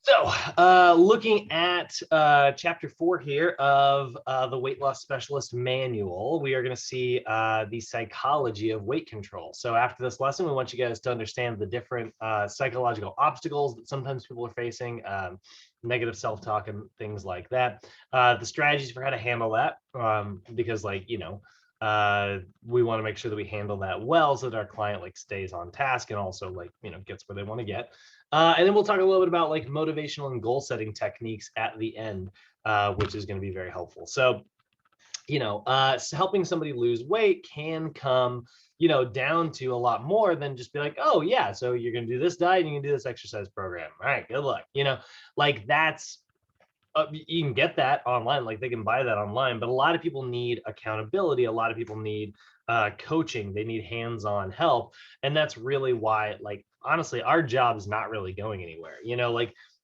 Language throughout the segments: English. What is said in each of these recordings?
So looking at chapter 4 here of the Weight Loss Specialist Manual, we are going to see the psychology of weight control. So after this lesson, we want you guys to understand the different psychological obstacles that sometimes people are facing, negative self-talk and things like that, the strategies for how to handle that, because we want to make sure that we handle that well so that our client stays on task and also gets where they want to get. And then we'll talk a little bit about motivational and goal setting techniques at the end, which is going to be very helpful. So, helping somebody lose weight can come, down to a lot more than just be like, oh yeah, so you're going to do this diet and you can do this exercise program. All right, good luck. That's, you can get that online, they can buy that online, but a lot of people need accountability. A lot of people need coaching. They need hands-on help. And that's really why, honestly, our job is not really going anywhere.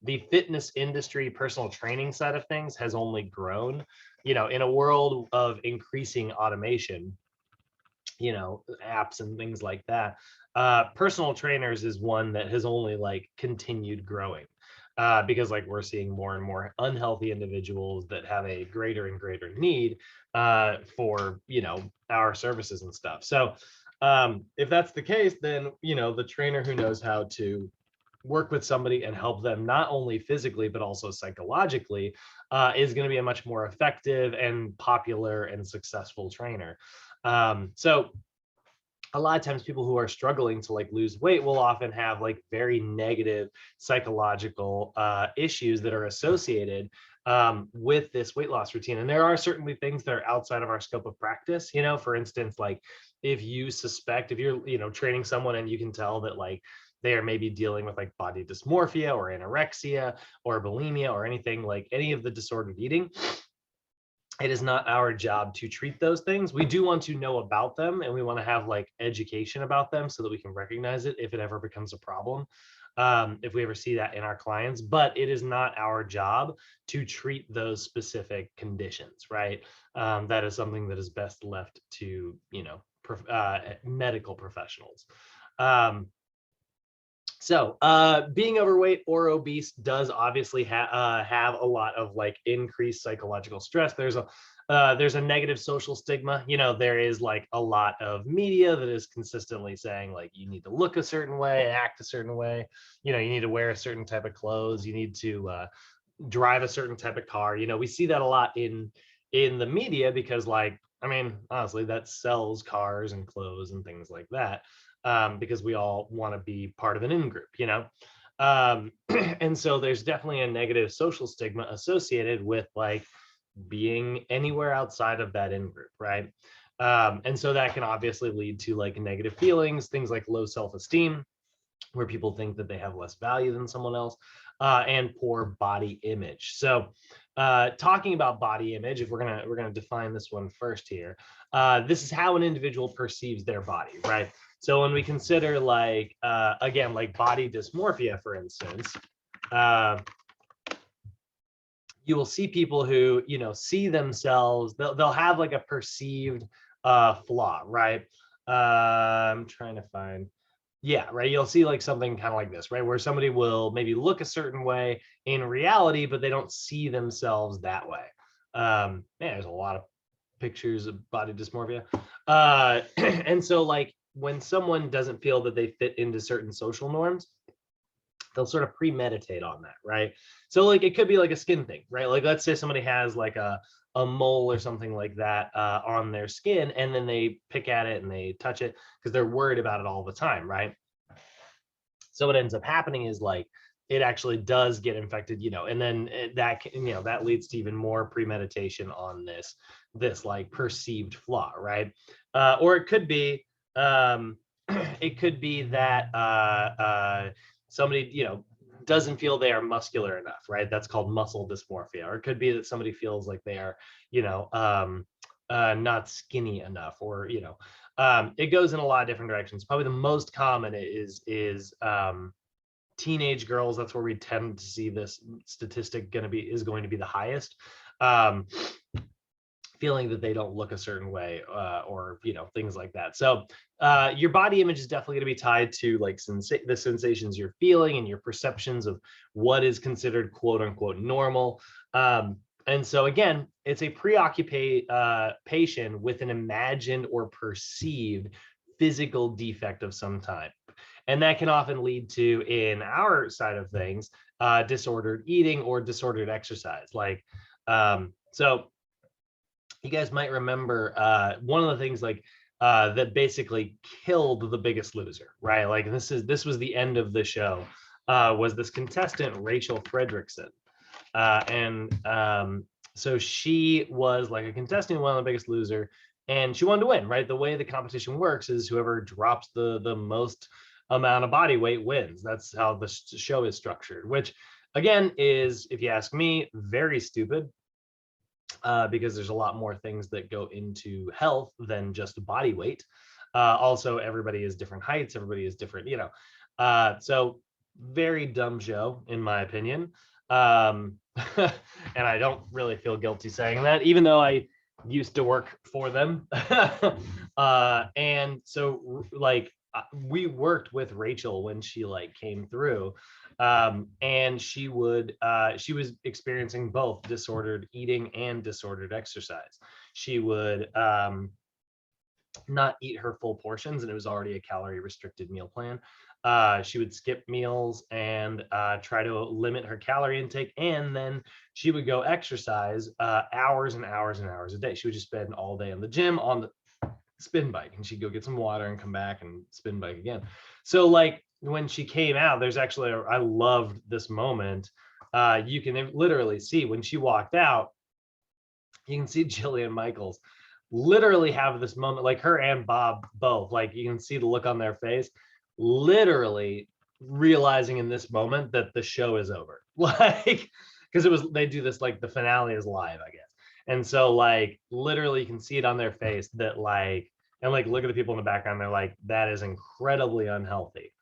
The fitness industry, personal training side of things has only grown, in a world of increasing automation, apps and things like that. Personal trainers is one that has only continued growing. Because we're seeing more and more unhealthy individuals that have a greater and greater need for our services and stuff. So if that's the case, then the trainer who knows how to work with somebody and help them not only physically but also psychologically is going to be a much more effective and popular and successful trainer. So a lot of times people who are struggling to lose weight will often have very negative psychological issues that are associated with this weight loss routine. And there are certainly things that are outside of our scope of practice. For instance, if you suspect, if you're training someone and you can tell that they are maybe dealing with body dysmorphia or anorexia or bulimia or anything, any of the disordered eating, it is not our job to treat those things. We do want to know about them and we want to have education about them so that we can recognize it if it ever becomes a problem, if we ever see that in our clients. But it is not our job to treat those specific conditions, right? That is something that is best left to medical professionals. So being overweight or obese does obviously have a lot of increased psychological stress. There's a negative social stigma. There is a lot of media that is consistently saying you need to look a certain way, act a certain way. You need to wear a certain type of clothes. You need to drive a certain type of car. We see that a lot in the media because honestly, that sells cars and clothes and things like that. Because we all want to be part of an in-group, and so there's definitely a negative social stigma associated with being anywhere outside of that in-group, right? And so that can obviously lead to negative feelings, things like low self-esteem, where people think that they have less value than someone else, and poor body image. So talking about body image, if we're gonna define this one first here, this is how an individual perceives their body, right? So when we consider again, body dysmorphia, for instance, you will see people who, see themselves, they'll have a perceived flaw, right? I'm trying to find, yeah, right. You'll see something kind of like this, right? Where somebody will maybe look a certain way in reality, but they don't see themselves that way. Man, there's a lot of pictures of body dysmorphia. And so when someone doesn't feel that they fit into certain social norms, they'll sort of premeditate on that, right? So it could be a skin thing, right? Let's say somebody has a mole or something like that on their skin, and then they pick at it and they touch it because they're worried about it all the time, right? So what ends up happening is it actually does get infected, and then that leads to even more premeditation on this perceived flaw, right? Or it could be that somebody doesn't feel they are muscular enough, right? That's called muscle dysmorphia. Or it could be that somebody feels like they are not skinny enough, or it goes in a lot of different directions. Probably the most common is teenage girls. That's where we tend to see this statistic is going to be the highest. feeling that they don't look a certain way, or things like that. So your body image is definitely going to be tied to like the sensations you're feeling and your perceptions of what is considered quote unquote normal. And so again, it's a preoccupation with an imagined or perceived physical defect of some type. And that can often lead to, in our side of things, disordered eating or disordered exercise. Like, so you guys might remember one of the things like that basically killed The Biggest Loser, right? Like this was the end of the show, was this contestant, Rachel Fredrickson. So she was like a contestant who won The Biggest Loser, and she wanted to win, right? The way the competition works is whoever drops the most amount of body weight wins. That's how the show is structured, which again is, if you ask me, very stupid, because there's a lot more things that go into health than just body weight. Also, everybody is different heights, everybody is different, so very dumb show, in my opinion. And I don't really feel guilty saying that, even though I used to work for them. And so like we worked with Rachel when she like came through, and she was experiencing both disordered eating and disordered exercise. She would not eat her full portions, and it was already a calorie restricted meal plan. She would skip meals and try to limit her calorie intake, and then she would go exercise hours and hours and hours a day. She would just spend all day in the gym on the spin bike, and she'd go get some water and come back and spin bike again. So like when she came out, there's actually I loved this moment. You can literally see when she walked out, you can see Jillian Michaels literally have this moment, like her and Bob both, like you can see the look on their face, literally realizing in this moment that the show is over. Like, because they do this, like the finale is live, I guess. And so like literally you can see it on their face that like, and like look at the people in the background, they're like, that is incredibly unhealthy.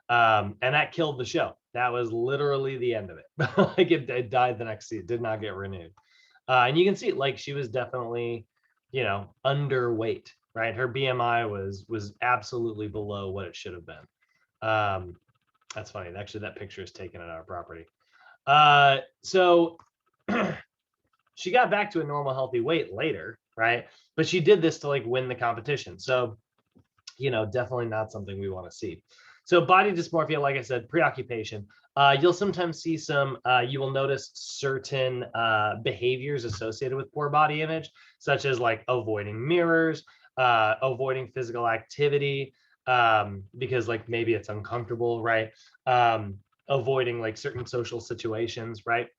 And that killed the show. That was literally the end of it. Like it died the next season, did not get renewed. And you can see like she was definitely, underweight, right? Her BMI was absolutely below what it should have been. That's funny. Actually, that picture is taken at our property. So she got back to a normal, healthy weight later, right? But she did this to like win the competition. So, definitely not something we want to see. So body dysmorphia, like I said, preoccupation. You'll sometimes see you will notice certain behaviors associated with poor body image, such as like avoiding mirrors, avoiding physical activity, because like maybe it's uncomfortable, right? Avoiding like certain social situations, right?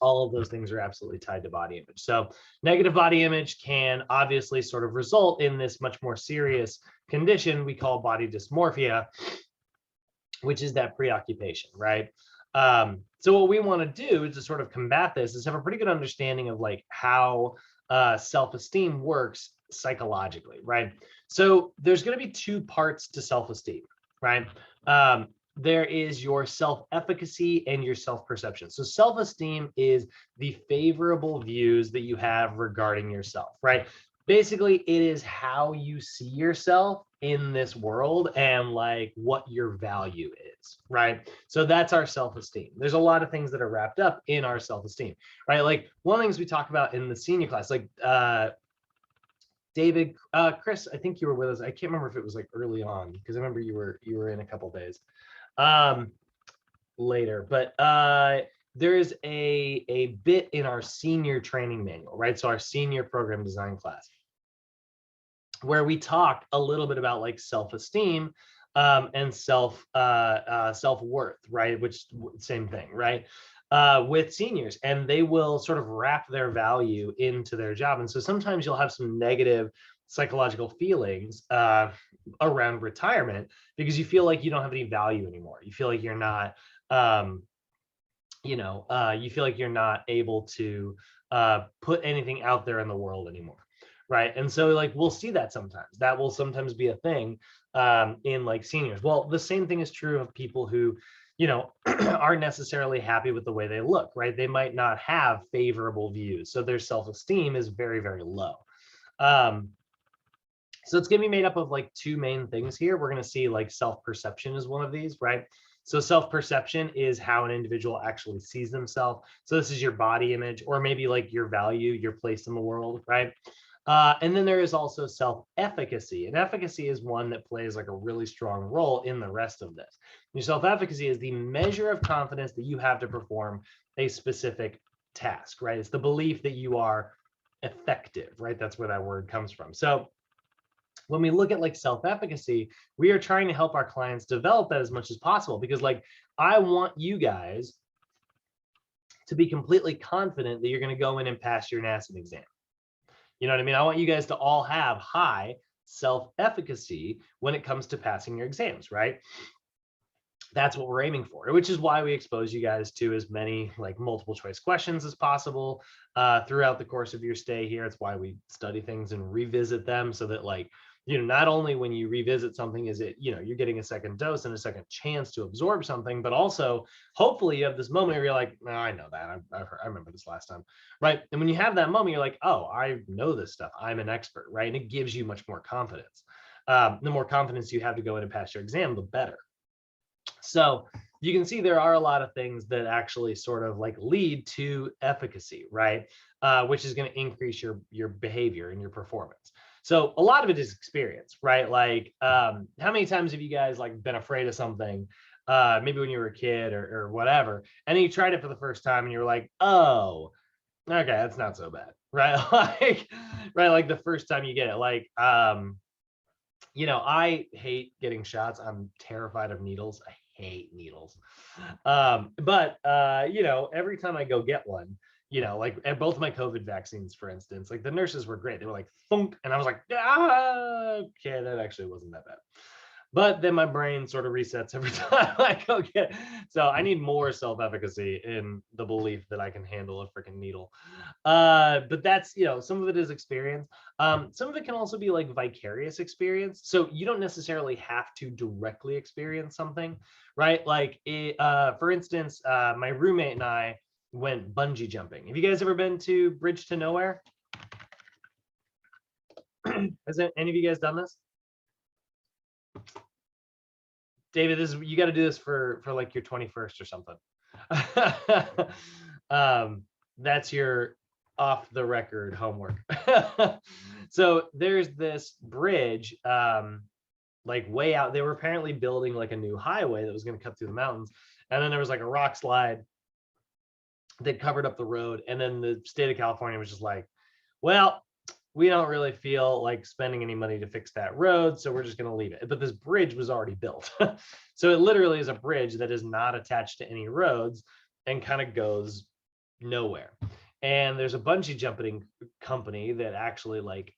All of those things are absolutely tied to body image. So negative body image can obviously sort of result in this much more serious condition we call body dysmorphia, which is that preoccupation, right? So what we want to do to sort of combat this is have a pretty good understanding of like how self-esteem works psychologically, right? So there's going to be two parts to self-esteem, right? There is your self-efficacy and your self-perception. So self-esteem is the favorable views that you have regarding yourself, right? Basically, it is how you see yourself in this world and like what your value is, right? So that's our self-esteem. There's a lot of things that are wrapped up in our self-esteem, right? Like one of the things we talk about in the senior class, like David, Chris, I think you were with us. I can't remember if it was like early on because I remember you were in a couple of days later, but there's a bit in our senior training manual, right? So our senior program design class, where we talk a little bit about like self-esteem and self-worth, right? Which same thing, right? With seniors, and they will sort of wrap their value into their job. And so sometimes you'll have some negative psychological feelings around retirement because you feel like you don't have any value anymore. You feel like you're not, you feel like you're not able to put anything out there in the world anymore, right? And so like we'll see that sometimes. That will sometimes be a thing in like seniors. Well, the same thing is true of people who, aren't necessarily happy with the way they look, right? They might not have favorable views, so their self-esteem is very, very low. So it's going to be made up of like two main things here. We're going to see like self-perception is one of these, right? So self-perception is how an individual actually sees themselves. So this is your body image, or maybe like your value, your place in the world, right? And then there is also self-efficacy. And efficacy is one that plays like a really strong role in the rest of this. Your self-efficacy is the measure of confidence that you have to perform a specific task, right? It's the belief that you are effective, right? That's where that word comes from. So when we look at like self-efficacy, we are trying to help our clients develop that as much as possible, because like I want you guys to be completely confident that you're going to go in and pass your NASM exam. You know what I mean? I want you guys to all have high self-efficacy when it comes to passing your exams, right? That's what we're aiming for, which is why we expose you guys to as many like multiple choice questions as possible throughout the course of your stay here. It's why we study things and revisit them, so that like, not only when you revisit something is it, you're getting a second dose and a second chance to absorb something, but also hopefully you have this moment where you're like, oh, I know that. I remember this last time, right? And when you have that moment, you're like, oh, I know this stuff. I'm an expert, right? And it gives you much more confidence. The more confidence you have to go in and pass your exam, the better. So you can see there are a lot of things that actually sort of like lead to efficacy, right? Which is going to increase your behavior and your performance. So a lot of it is experience, right? Like how many times have you guys like been afraid of something, maybe when you were a kid or whatever, and then you tried it for the first time and you're like, oh, okay, that's not so bad, right? Like the first time you get it, like I hate getting shots. I'm terrified of needles. I hate needles. But every time I go get one, like at both my COVID vaccines, for instance, like the nurses were great. They were like, thunk, and I was like, okay, that actually wasn't that bad. But then my brain sort of resets every time I go get it. So I need more self-efficacy in the belief that I can handle a freaking needle. But that's, some of it is experience. Some of it can also be like vicarious experience. So you don't necessarily have to directly experience something, right? Like, for instance, my roommate and I went bungee jumping. Have you guys ever been to Bridge to Nowhere? Has any of you guys done this? David, you got to do this for like your 21st or something. That's your off the record homework. So there's this bridge, like way out. They were apparently building like a new highway that was going to cut through the mountains. And then there was like a rock slide that covered up the road. And then the state of California was just like, well, we don't really feel like spending any money to fix that road, so we're just going to leave it. But this bridge was already built. So it literally is a bridge that is not attached to any roads and kind of goes nowhere. And there's a bungee jumping company that actually like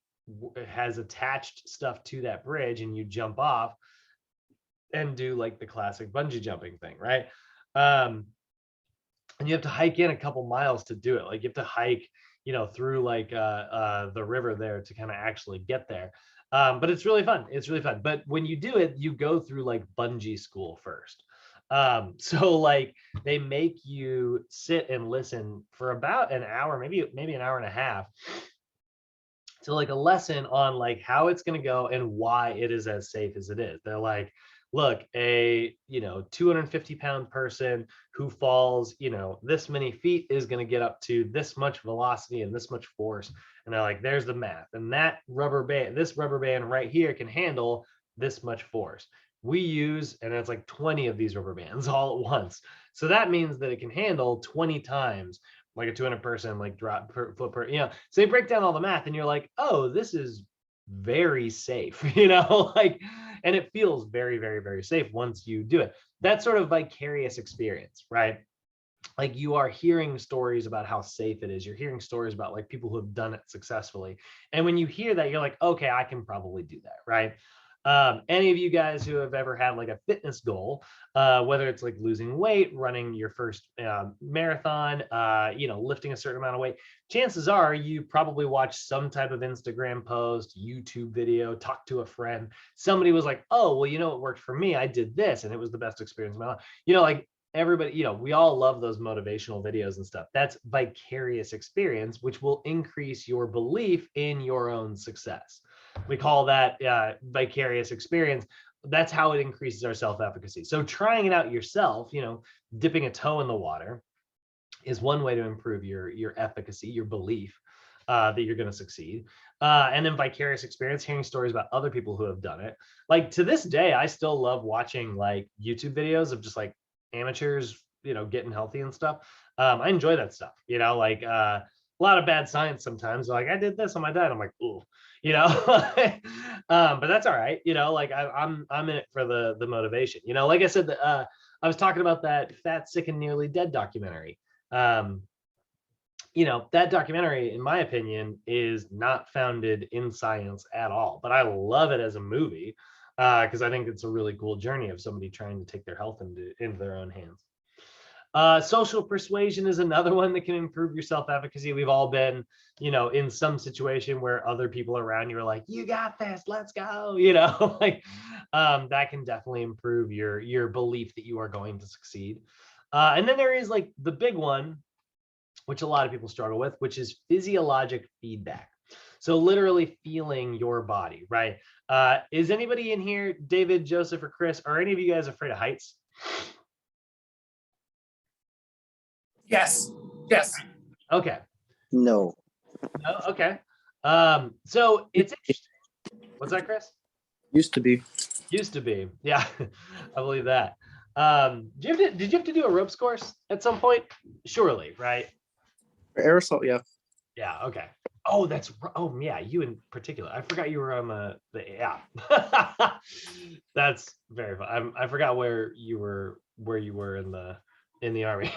has attached stuff to that bridge, and you jump off and do like the classic bungee jumping thing, right? And you have to hike in a couple miles to do it. Like you have to hike through like the river there to kind of actually get there. But it's really fun. It's really fun. But when you do it, you go through like bungee school first. So like they make you sit and listen for about an hour, maybe an hour and a half, to like a lesson on like how it's going to go and why it is as safe as it is. They're like, look, a 250-pound person who falls this many feet is going to get up to this much velocity and this much force. And they're like, there's the math. And that this rubber band right here can handle this much force. We use, and it's like 20 of these rubber bands all at once. So that means that it can handle 20 times like a 200 person like drop per foot per, so they break down all the math and you're like, oh, this is very safe, like, and it feels very, very, very safe once you do it. That sort of vicarious experience, right? Like you are hearing stories about how safe it is. You're hearing stories about like people who have done it successfully. And when you hear that, you're like, okay, I can probably do that, right? Any of you guys who have ever had like a fitness goal, whether it's like losing weight, running your first marathon, lifting a certain amount of weight, chances are you probably watched some type of Instagram post, YouTube video, talk to a friend. Somebody was like, oh, well, what worked for me? I did this and it was the best experience of my life. Like everybody, we all love those motivational videos and stuff. That's vicarious experience, which will increase your belief in your own success. We call that vicarious experience. That's how it increases our self-efficacy. So trying it out yourself, dipping a toe in the water is one way to improve your efficacy, your belief that you're going to succeed. And then vicarious experience, hearing stories about other people who have done it. Like to this day, I still love watching like YouTube videos of just like amateurs, getting healthy and stuff. I enjoy that stuff, like a lot of bad science sometimes. Like I did this on my diet. I'm like, ooh, but that's all right. Like I'm in it for the motivation, like I said, I was talking about that Fat, Sick and Nearly Dead documentary. That documentary, in my opinion, is not founded in science at all, but I love it as a movie because I think it's a really cool journey of somebody trying to take their health into their own hands. Social persuasion is another one that can improve your self-efficacy. We've all been, in some situation where other people around you are like, you got this, let's go, like that can definitely improve your belief that you are going to succeed. And then there is like the big one, which a lot of people struggle with, which is physiologic feedback. So literally feeling your body, right? Is anybody in here, David, Joseph, or Chris, are any of you guys afraid of heights? Yes. Okay. No. No? Okay. So it's interesting. What's that, Chris? Used to be. Used to be. Yeah, I believe that. Did you have to do a ropes course at some point? Surely, right? For aerosol, yeah. Yeah. Okay. Oh, yeah, you in particular. I forgot you were on yeah. That's very fun. I forgot where you were in the army.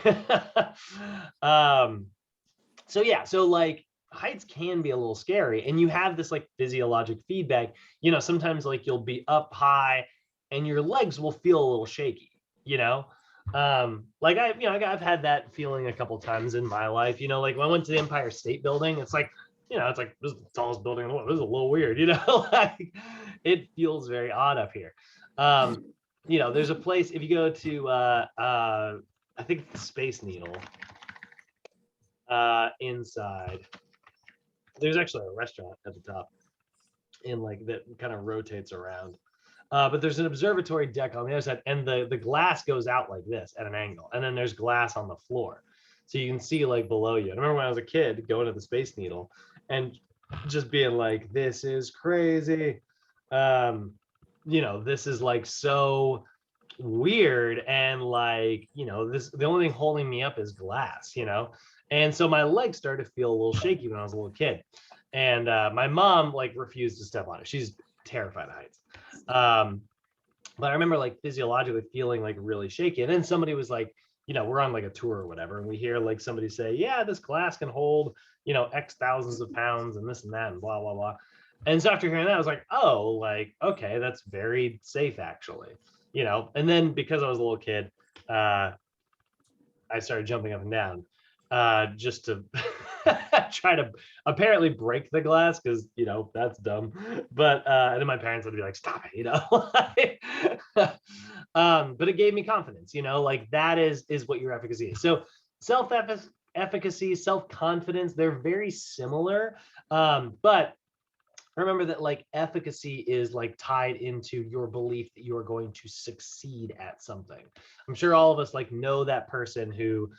So yeah, so like heights can be a little scary, and you have this like physiologic feedback. Sometimes like you'll be up high and your legs will feel a little shaky, like I've had that feeling a couple times in my life. Like when I went to the Empire State Building, it's like, it's like, this is the tallest building in the world. This is a little weird, like it feels very odd up here. There's a place, if you go to I think the Space Needle, inside, there's actually a restaurant at the top, and like that kind of rotates around. But there's an observatory deck on the other side, and the glass goes out like this at an angle, and then there's glass on the floor, so you can see like below you. I remember when I was a kid going to the Space Needle and just being like, this is crazy. This is like so weird, and like, the only thing holding me up is glass, and so my legs started to feel a little shaky when I was a little kid, and my mom like refused to step on it. She's terrified of heights. But I remember like physiologically feeling like really shaky, and then somebody was like, we're on like a tour or whatever, and we hear like somebody say, yeah, this glass can hold X thousands of pounds and this and that and blah blah blah. And so after hearing that, I was like, oh, like, okay, that's very safe actually. And then because I was a little kid, I started jumping up and down just to try to apparently break the glass, because that's dumb. But and then my parents would be like, stop it, but it gave me confidence, like that is what your efficacy is. So self-efficacy, self-confidence, they're very similar, but remember that like efficacy is like tied into your belief that you are going to succeed at something. I'm sure all of us like know that person who,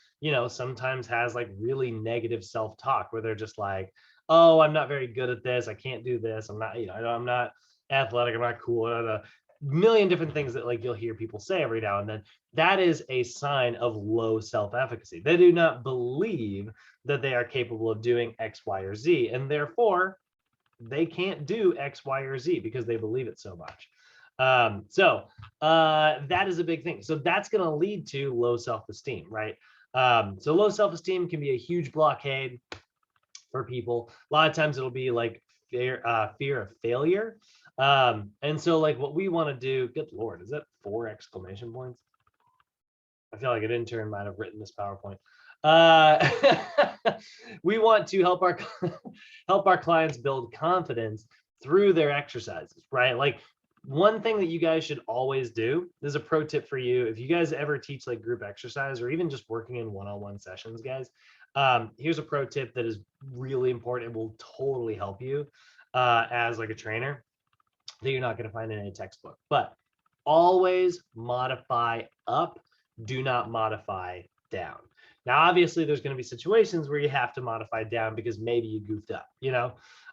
sometimes has like really negative self-talk where they're just like, oh, I'm not very good at this. I can't do this. I'm not, I'm not athletic. I'm not cool. A million different things that like you'll hear people say every now and then. That is a sign of low self-efficacy. They do not believe that they are capable of doing X, Y, or Z, and therefore they can't do X, Y, or Z because they believe it so much. So that is a big thing. So that's going to lead to low self-esteem, right? So low self-esteem can be a huge blockade for people. A lot of times it'll be like fear of failure. And so like what we want to do, good Lord, is that 4 exclamation points? I feel like an intern might have written this PowerPoint. We want to help our clients build confidence through their exercises, right? Like one thing that you guys should always do, this is a pro tip for you. If you guys ever teach like group exercise or even just working in one-on-one sessions, guys, here's a pro tip that is really important. It will totally help you as like a trainer that you're not going to find in any textbook, but always modify up. Do not modify down. Now, obviously, there's going to be situations where you have to modify down because maybe you goofed up,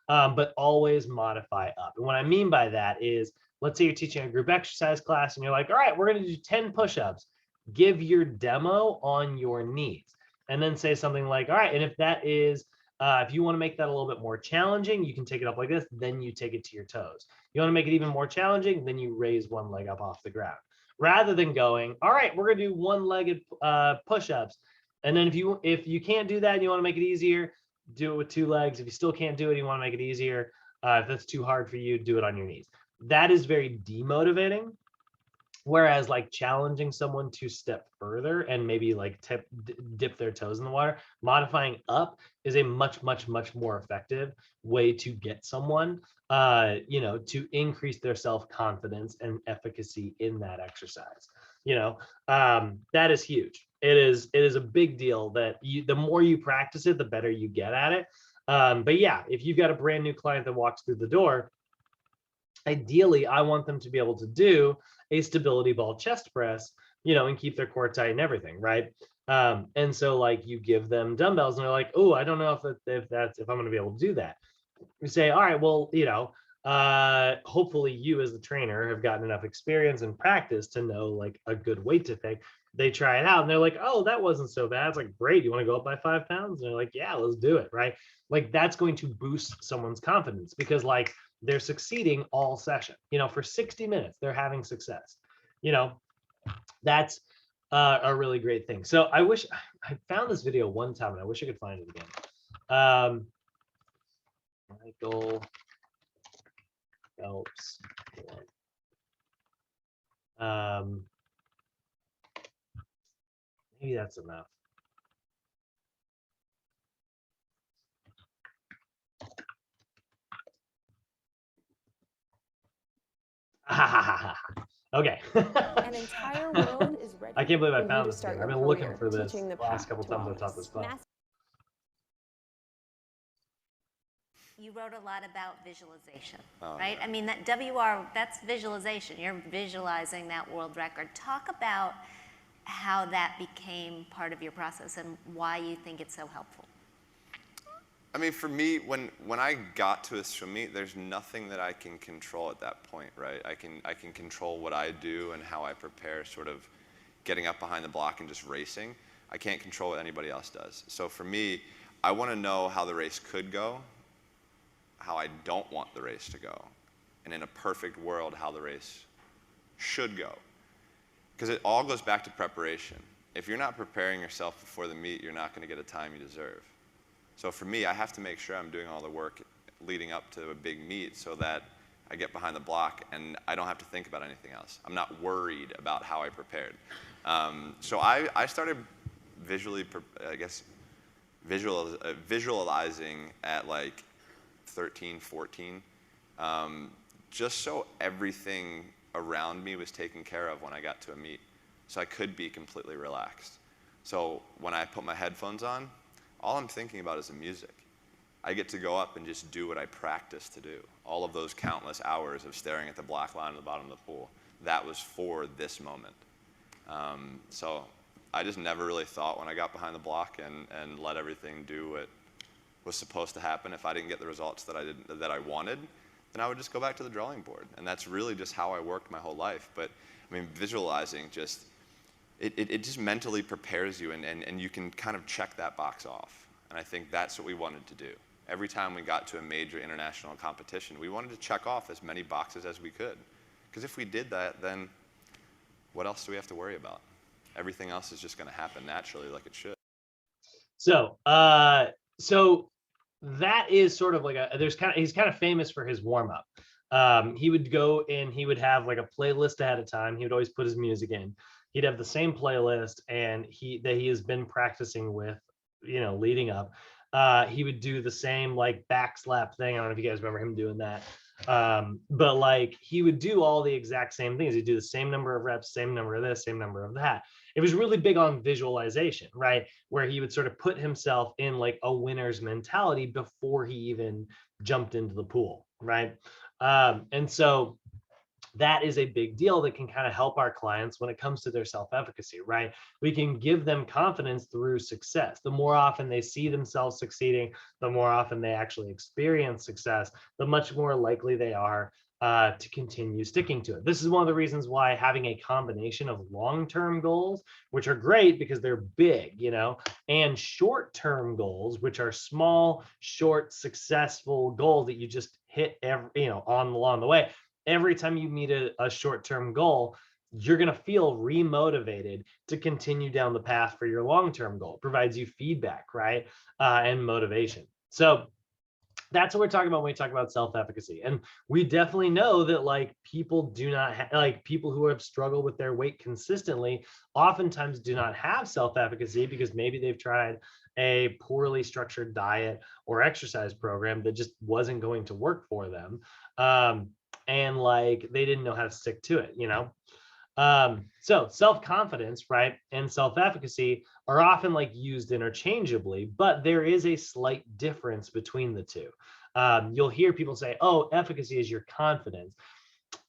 but always modify up. And what I mean by that is, let's say you're teaching a group exercise class and you're like, all right, we're going to do 10 push-ups. Give your demo on your knees and then say something like, all right, and if that is, if you want to make that a little bit more challenging, you can take it up like this, then you take it to your toes. You want to make it even more challenging, then you raise one leg up off the ground. Rather than going, all right, we're going to do one-legged push-ups. And then if you can't do that and you want to make it easier, do it with 2 legs. If you still can't do it, you want to make it easier. If that's too hard for you, do it on your knees. That is very demotivating. Whereas like challenging someone to step further and maybe like dip their toes in the water, modifying up is a much, much, much more effective way to get someone, to increase their self-confidence and efficacy in that exercise. That is huge. It is a big deal that the more you practice it, the better you get at it. But yeah, if you've got a brand new client that walks through the door, ideally, I want them to be able to do a stability ball chest press, and keep their core tight and everything, right? And so like you give them dumbbells and they're like, oh, I don't know if I'm going to be able to do that. We say, all right, well, hopefully you as the trainer have gotten enough experience and practice to know like a good weight to pick. They try it out and they're like, oh, that wasn't so bad. It's like, great. You want to go up by 5 pounds? And they're like, yeah, let's do it. Right. Like that's going to boost someone's confidence because like they're succeeding all session, for 60 minutes, they're having success. That's a really great thing. So I wish I found this video one time and I wish I could find it again. Michael Phelps. Maybe that's enough. Okay. An entire world is ready. I can't believe I for found you to this start thing. your I've been career looking for this teaching the the last path couple to times I've taught wellness. this class. You wrote a lot about visualization, right? I mean, that WR, that's visualization. You're visualizing that world record. Talk about how that became part of your process and why you think it's so helpful. I mean, for me, when I got to a swim meet, there's nothing that I can control at that point, right? I can control what I do and how I prepare, sort of getting up behind the block and just racing. I can't control what anybody else does. So for me, I want to know how the race could go, how I don't want the race to go, and in a perfect world, how the race should go. Because it all goes back to preparation. If you're not preparing yourself before the meet, you're not going to get a time you deserve. So for me, I have to make sure I'm doing all the work leading up to a big meet so that I get behind the block and I don't have to think about anything else. I'm not worried about how I prepared. So I started visualizing at like 13, 14, just so everything around me was taken care of when I got to a meet, so I could be completely relaxed. So when I put my headphones on, all I'm thinking about is the music. I get to go up and just do what I practice to do. All of those countless hours of staring at the black line at the bottom of the pool, that was for this moment. So I just never really thought when I got behind the block and let everything do what was supposed to happen. If I didn't get the results that I wanted, then I would just go back to the drawing board. And that's really just how I worked my whole life. But I mean, visualizing just, it just mentally prepares you and you can kind of check that box off. And I think that's what we wanted to do. Every time we got to a major international competition, we wanted to check off as many boxes as we could. Because if we did that, then what else do we have to worry about? Everything else is just going to happen naturally like it should. So that is sort of like he's kind of famous for his warm up. he would go and he would have like a playlist ahead of time. He would always put his music in. He'd have the same playlist and he has been practicing with, leading up. He would do the same like back slap thing. I don't know if you guys remember him doing that. But like he would do all the exact same things. He'd do the same number of reps, same number of this, same number of that. It was really big on visualization, right? Where he would sort of put himself in like a winner's mentality before he even jumped into the pool, right? And so that is a big deal that can kind of help our clients when it comes to their self-efficacy, right? We can give them confidence through success. The more often they see themselves succeeding, the more often they actually experience success, the much more likely they are to continue sticking to it. This is one of the reasons why having a combination of long-term goals, which are great because they're big, and short-term goals, which are small, short, successful goals that you just hit along the way. Every time you meet a short-term goal, you're going to feel remotivated to continue down the path for your long-term goal. It provides you feedback, right? And motivation. So that's what we're talking about when we talk about self-efficacy. And we definitely know that like people do not like people who have struggled with their weight consistently oftentimes do not have self-efficacy because maybe they've tried a poorly structured diet or exercise program that just wasn't going to work for them. And like they didn't know how to stick to it, so self-confidence, right, and self-efficacy are often like used interchangeably, but there is a slight difference between the two. You'll hear people say, oh, efficacy is your confidence.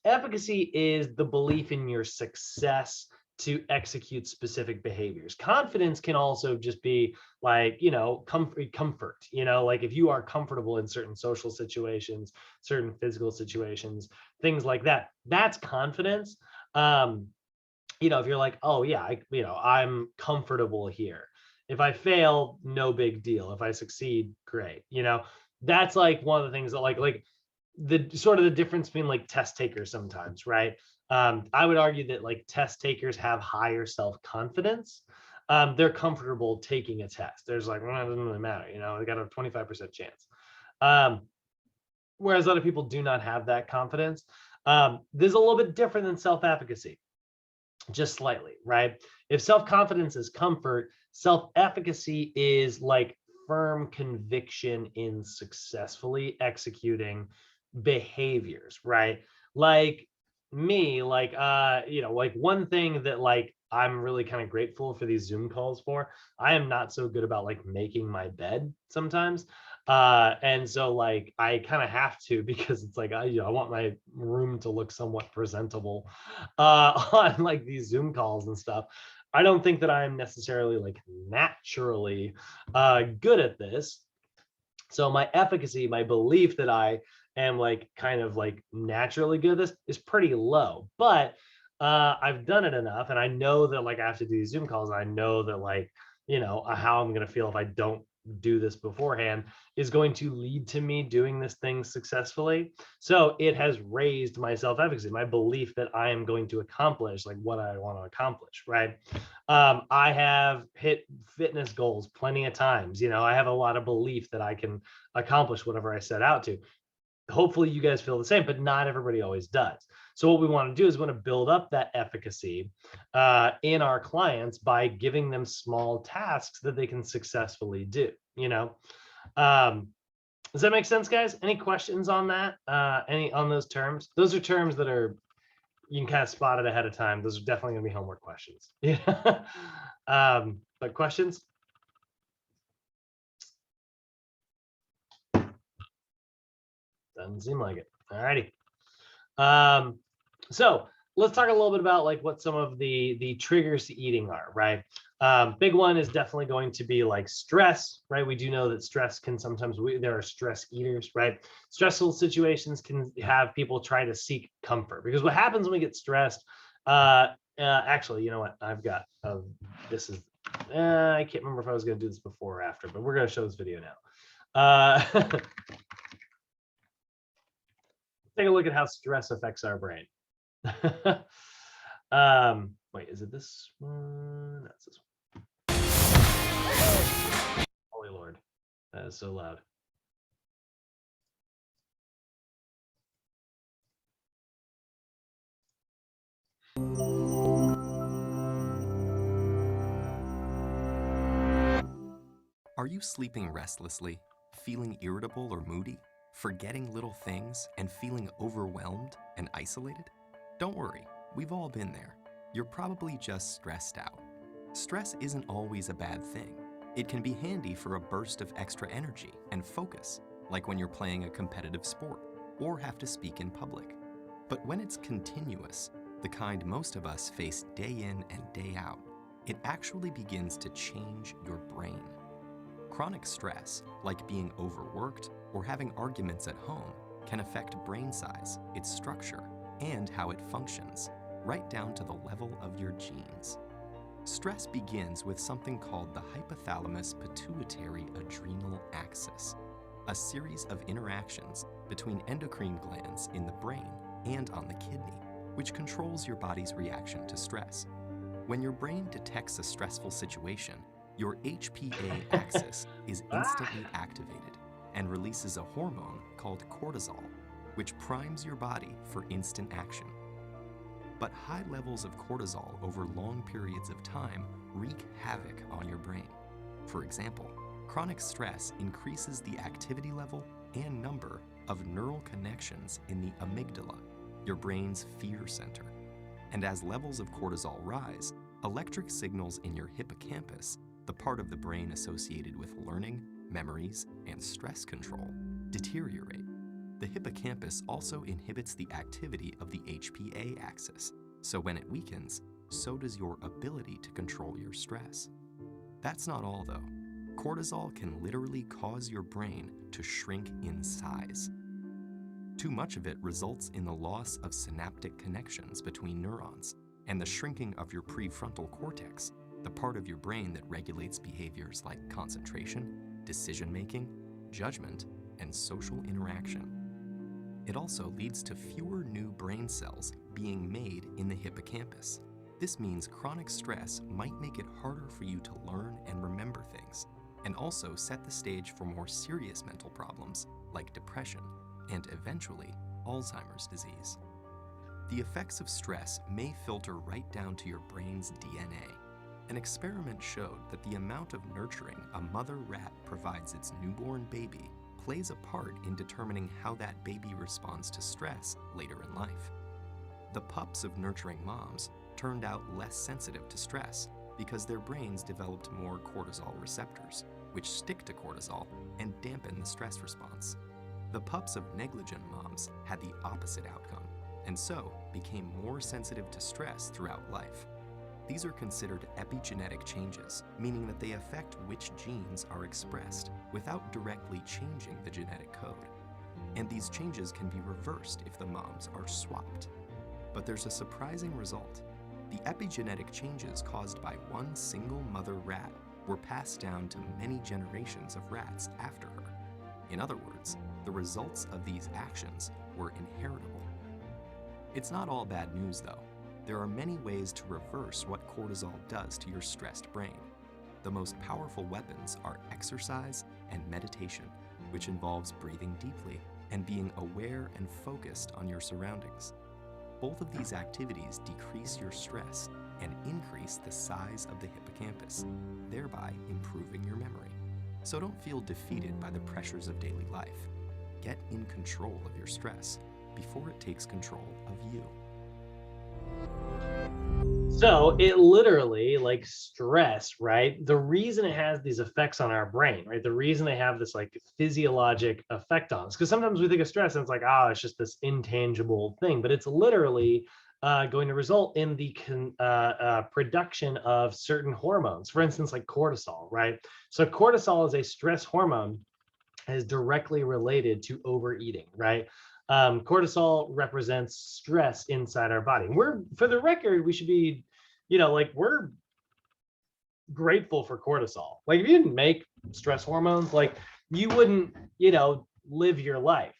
Efficacy is the belief in your success to execute specific behaviors. Confidence can also just be like, comfort, like if you are comfortable in certain social situations, certain physical situations, things like that, that's confidence. If you're like, oh yeah, I'm comfortable here. If I fail, no big deal. If I succeed, great. That's like one of the things that like the sort of the difference between like test takers sometimes, right? I would argue that like test takers have higher self-confidence. They're comfortable taking a test. There's like, well, it doesn't really matter, they got a 25% chance. Whereas other people do not have that confidence. This is a little bit different than self-efficacy, just slightly, right? If self-confidence is comfort, self-efficacy is like firm conviction in successfully executing behaviors, right? Like me, like like one thing that like I'm really kind of grateful for these Zoom calls for, I am not so good about like making my bed sometimes. And so like I kind of have to, because it's like I want my room to look somewhat presentable on like these Zoom calls and stuff. I don't think that I'm necessarily like naturally good at this. So my efficacy, my belief that I am like kind of like naturally good at this is pretty low, but I've done it enough and I know that like I have to do these Zoom calls. And I know that like, how I'm going to feel if I don't do this beforehand is going to lead to me doing this thing successfully. So it has raised my self-efficacy, my belief that I am going to accomplish like what I want to accomplish, right? I have hit fitness goals plenty of times. I have a lot of belief that I can accomplish whatever I set out to. Hopefully you guys feel the same, but not everybody always does. So what we want to do is we want to build up that efficacy in our clients by giving them small tasks that they can successfully do. Does that make sense, guys? Any questions on that? Any on those terms? Those are terms that are, you can kind of spot it ahead of time. Those are definitely going to be homework questions. Yeah. But questions? Doesn't seem like it. All righty. So let's talk a little bit about like what some of the triggers to eating are, right? Big one is definitely going to be like stress, right? We do know that stress can sometimes, there are stress eaters, right? Stressful situations can have people try to seek comfort, because what happens when we get stressed, actually, you know what, I've got, this is, I can't remember if I was going to do this before or after, but we're going to show this video now. Take a look at how stress affects our brain. Wait, is it this one? That's this one. Holy Lord, that is so loud. Are you sleeping restlessly, feeling irritable or moody, forgetting little things, and feeling overwhelmed and isolated? Don't worry, we've all been there. You're probably just stressed out. Stress isn't always a bad thing. It can be handy for a burst of extra energy and focus, like when you're playing a competitive sport or have to speak in public. But when it's continuous, the kind most of us face day in and day out, it actually begins to change your brain. Chronic stress, like being overworked or having arguments at home, can affect brain size, its structure, and how it functions, right down to the level of your genes. Stress begins with something called the hypothalamus-pituitary-adrenal axis, a series of interactions between endocrine glands in the brain and on the kidney, which controls your body's reaction to stress. When your brain detects a stressful situation, your HPA axis is instantly activated and releases a hormone called cortisol, which primes your body for instant action. But high levels of cortisol over long periods of time wreak havoc on your brain. For example, chronic stress increases the activity level and number of neural connections in the amygdala, your brain's fear center. And as levels of cortisol rise, electric signals in your hippocampus, the part of the brain associated with learning, memories, and stress control, deteriorate. The hippocampus also inhibits the activity of the HPA axis, so when it weakens, so does your ability to control your stress. That's not all though. Cortisol can literally cause your brain to shrink in size. Too much of it results in the loss of synaptic connections between neurons and the shrinking of your prefrontal cortex, the part of your brain that regulates behaviors like concentration, decision-making, judgment, and social interaction. It also leads to fewer new brain cells being made in the hippocampus. This means chronic stress might make it harder for you to learn and remember things, and also set the stage for more serious mental problems like depression and eventually Alzheimer's disease. The effects of stress may filter right down to your brain's DNA. An experiment showed that the amount of nurturing a mother rat provides its newborn baby plays a part in determining how that baby responds to stress later in life. The pups of nurturing moms turned out less sensitive to stress because their brains developed more cortisol receptors, which stick to cortisol and dampen the stress response. The pups of negligent moms had the opposite outcome, and so became more sensitive to stress throughout life. These are considered epigenetic changes, meaning that they affect which genes are expressed without directly changing the genetic code. And these changes can be reversed if the moms are swapped. But there's a surprising result. The epigenetic changes caused by one single mother rat were passed down to many generations of rats after her. In other words, the results of these actions were inheritable. It's not all bad news though. There are many ways to reverse what cortisol does to your stressed brain. The most powerful weapons are exercise and meditation, which involves breathing deeply and being aware and focused on your surroundings. Both of these activities decrease your stress and increase the size of the hippocampus, thereby improving your memory. So don't feel defeated by the pressures of daily life. Get in control of your stress before it takes control of you. So it literally, like stress, right? The reason it has these effects on our brain, right? The reason they have this like physiologic effect on us, because sometimes we think of stress and it's like, it's just this intangible thing, but it's literally going to result in the production of certain hormones, for instance, like cortisol, right? So cortisol is a stress hormone that is directly related to overeating, right? Cortisol represents stress inside our body. We're, for the record, we should be, we're grateful for cortisol. Like if you didn't make stress hormones, like you wouldn't, live your life.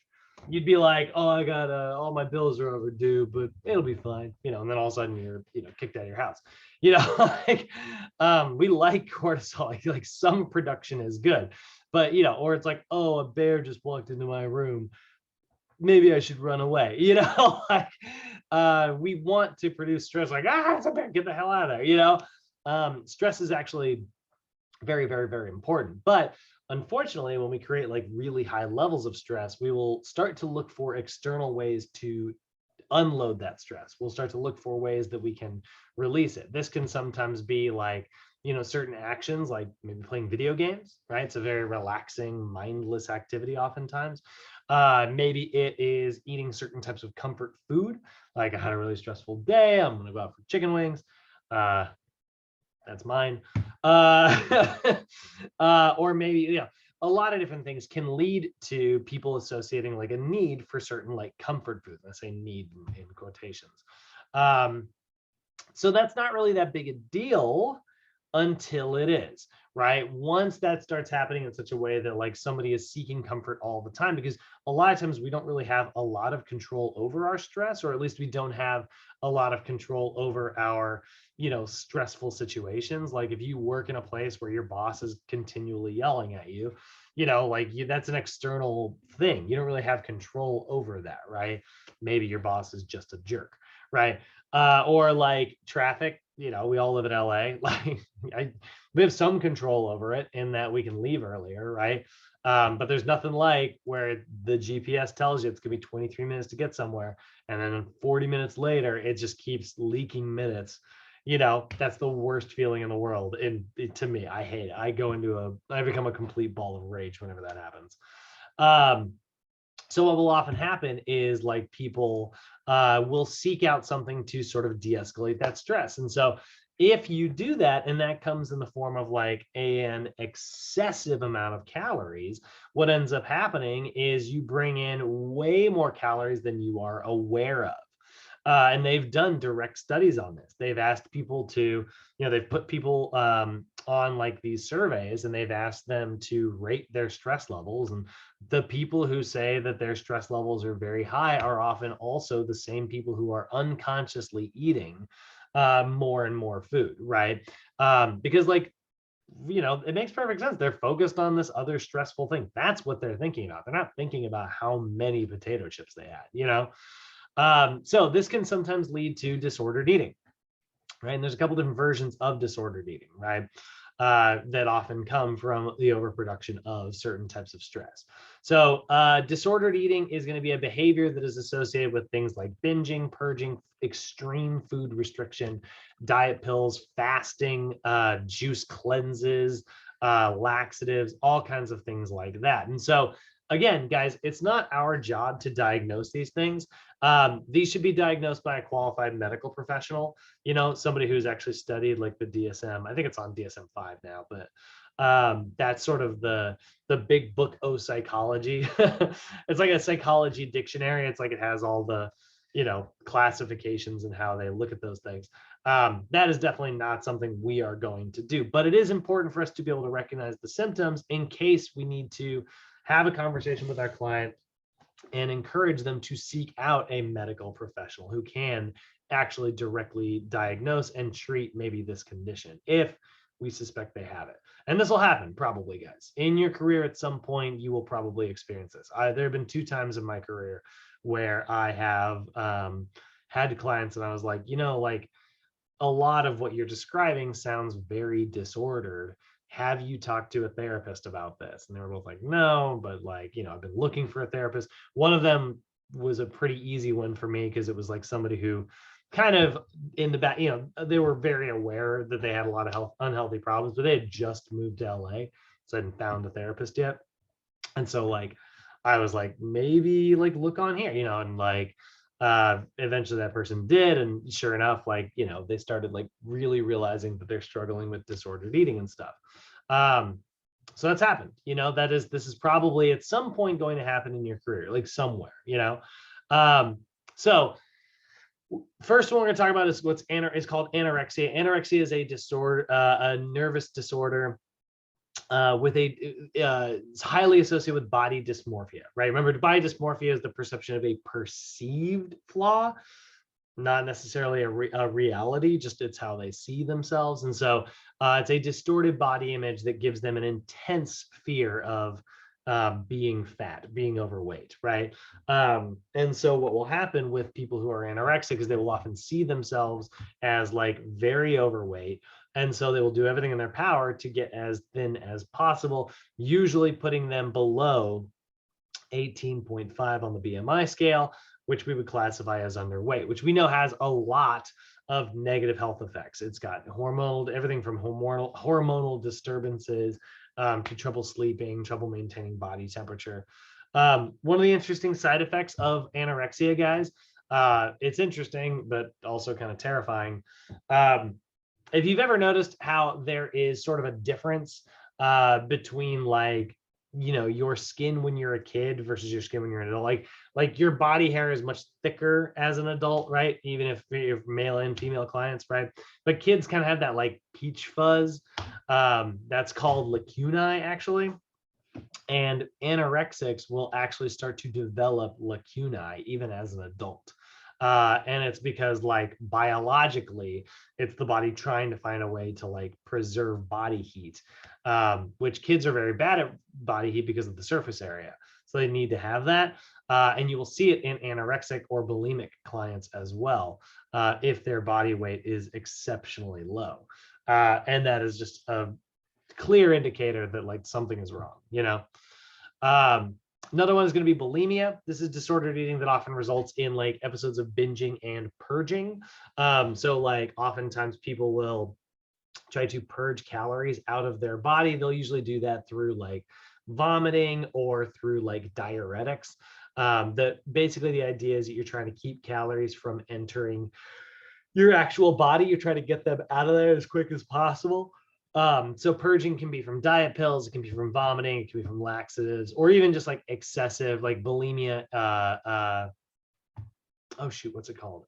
You'd be like, oh, I got all my bills are overdue, but it'll be fine, and then all of a sudden you're, kicked out of your house. We like cortisol, like some production is good, but or it's like, oh, a bear just walked into my room. maybe I should run away, you know, like we want to produce stress, like, it's a bear, get the hell out of there, you know. Stress is actually very, very, very important. But unfortunately, when we create like really high levels of stress, we will start to look for external ways to unload that stress. We'll start to look for ways that we can release it. This can sometimes be like, you know, certain actions, like maybe playing video games, right? It's a very relaxing, mindless activity oftentimes. Maybe it is eating certain types of comfort food. Like, I had a really stressful day, I'm gonna go out for chicken wings. That's mine. Or maybe, you know, a lot of different things can lead to people associating like a need for certain like comfort food. I say need in quotations. So that's not really that big a deal until it is, right? Once that starts happening in such a way that like somebody is seeking comfort all the time, because a lot of times we don't really have a lot of control over our stress, or at least we don't have a lot of control over our, you know, stressful situations. Like if you work in a place where your boss is continually yelling at you, you know, like that's an external thing. You don't really have control over that, right? Maybe your boss is just a jerk, right? Or like traffic, you know, we all live in LA. Like we have some control over it in that we can leave earlier, right? But there's nothing like where the GPS tells you it's gonna be 23 minutes to get somewhere, and then 40 minutes later, it just keeps leaking minutes. You know, that's the worst feeling in the world. And to me, I hate it. I become a complete ball of rage whenever that happens. So what will often happen is like people will seek out something to sort of de-escalate that stress. And so if you do that, and that comes in the form of like an excessive amount of calories, what ends up happening is you bring in way more calories than you are aware of. And they've done direct studies on this. They've asked people to, you know, they've put people on like these surveys, and they've asked them to rate their stress levels. And the people who say that their stress levels are very high are often also the same people who are unconsciously eating more and more food, right? Because like, you know, it makes perfect sense. They're focused on this other stressful thing. That's what they're thinking about. They're not thinking about how many potato chips they had, you know? So this can sometimes lead to disordered eating, right? And there's a couple different versions of disordered eating, right? That often come from the overproduction of certain types of stress. So disordered eating is going to be a behavior that is associated with things like binging, purging, extreme food restriction, diet pills, fasting, juice cleanses, laxatives, all kinds of things like that. And so again, guys, it's not our job to diagnose these things. These should be diagnosed by a qualified medical professional, you know, somebody who's actually studied like the DSM. I think it's on DSM-5 now, but that's sort of the big book O psychology. It's like a psychology dictionary. It's like it has all the, you know, classifications and how they look at those things. That is definitely not something we are going to do, but it is important for us to be able to recognize the symptoms in case we need to have a conversation with our client and encourage them to seek out a medical professional who can actually directly diagnose and treat maybe this condition if we suspect they have it. And this will happen probably, guys. In your career at some point, you will probably experience this. There have been 2 times in my career where I have had clients and I was like, you know, like a lot of what you're describing sounds very disordered. Have you talked to a therapist about this? And they were both like, no, but like, you know, I've been looking for a therapist. One of them was a pretty easy one for me because it was like somebody who kind of in the back, you know, they were very aware that they had a lot of unhealthy problems, but they had just moved to LA, so I hadn't found a therapist yet. And so like, I was like, maybe like look on here, you know, and like, eventually that person did, and sure enough, like, you know, they started like really realizing that they're struggling with disordered eating and stuff. So that's happened, you know. This is probably at some point going to happen in your career, like somewhere, you know. So first one we're going to talk about is it's called anorexia. Anorexia is a disorder, a nervous disorder with it's highly associated with body dysmorphia, right? Remember, body dysmorphia is the perception of a perceived flaw, not necessarily a reality, just it's how they see themselves. And so it's a distorted body image that gives them an intense fear of being fat, being overweight, right? And so what will happen with people who are anorexic is they will often see themselves as like very overweight. And so they will do everything in their power to get as thin as possible, usually putting them below 18.5 on the BMI scale, which we would classify as underweight, which we know has a lot of negative health effects. It's got hormonal, everything from hormonal disturbances to trouble sleeping, trouble maintaining body temperature. One of the interesting side effects of anorexia, guys, it's interesting, but also kind of terrifying. If you've ever noticed how there is sort of a difference between like, you know, your skin when you're a kid versus your skin when you're an adult, like your body hair is much thicker as an adult, right? Even if you're male and female clients, right? But kids kind of have that like peach fuzz. That's called lacunae, actually. And anorexics will actually start to develop lacunae even as an adult. And it's because like biologically, it's the body trying to find a way to like preserve body heat, which kids are very bad at body heat because of the surface area. So they need to have that. And you will see it in anorexic or bulimic clients as well, if their body weight is exceptionally low. And that is just a clear indicator that like something is wrong, you know? Another one is going to be bulimia. This is disordered eating that often results in like episodes of binging and purging. So like oftentimes people will try to purge calories out of their body. They'll usually do that through like vomiting or through like diuretics. That basically the idea is that you're trying to keep calories from entering your actual body. You're trying to get them out of there as quick as possible. So purging can be from diet pills, it can be from vomiting, it can be from laxatives, or even just like excessive, like bulimia. Oh shoot, what's it called?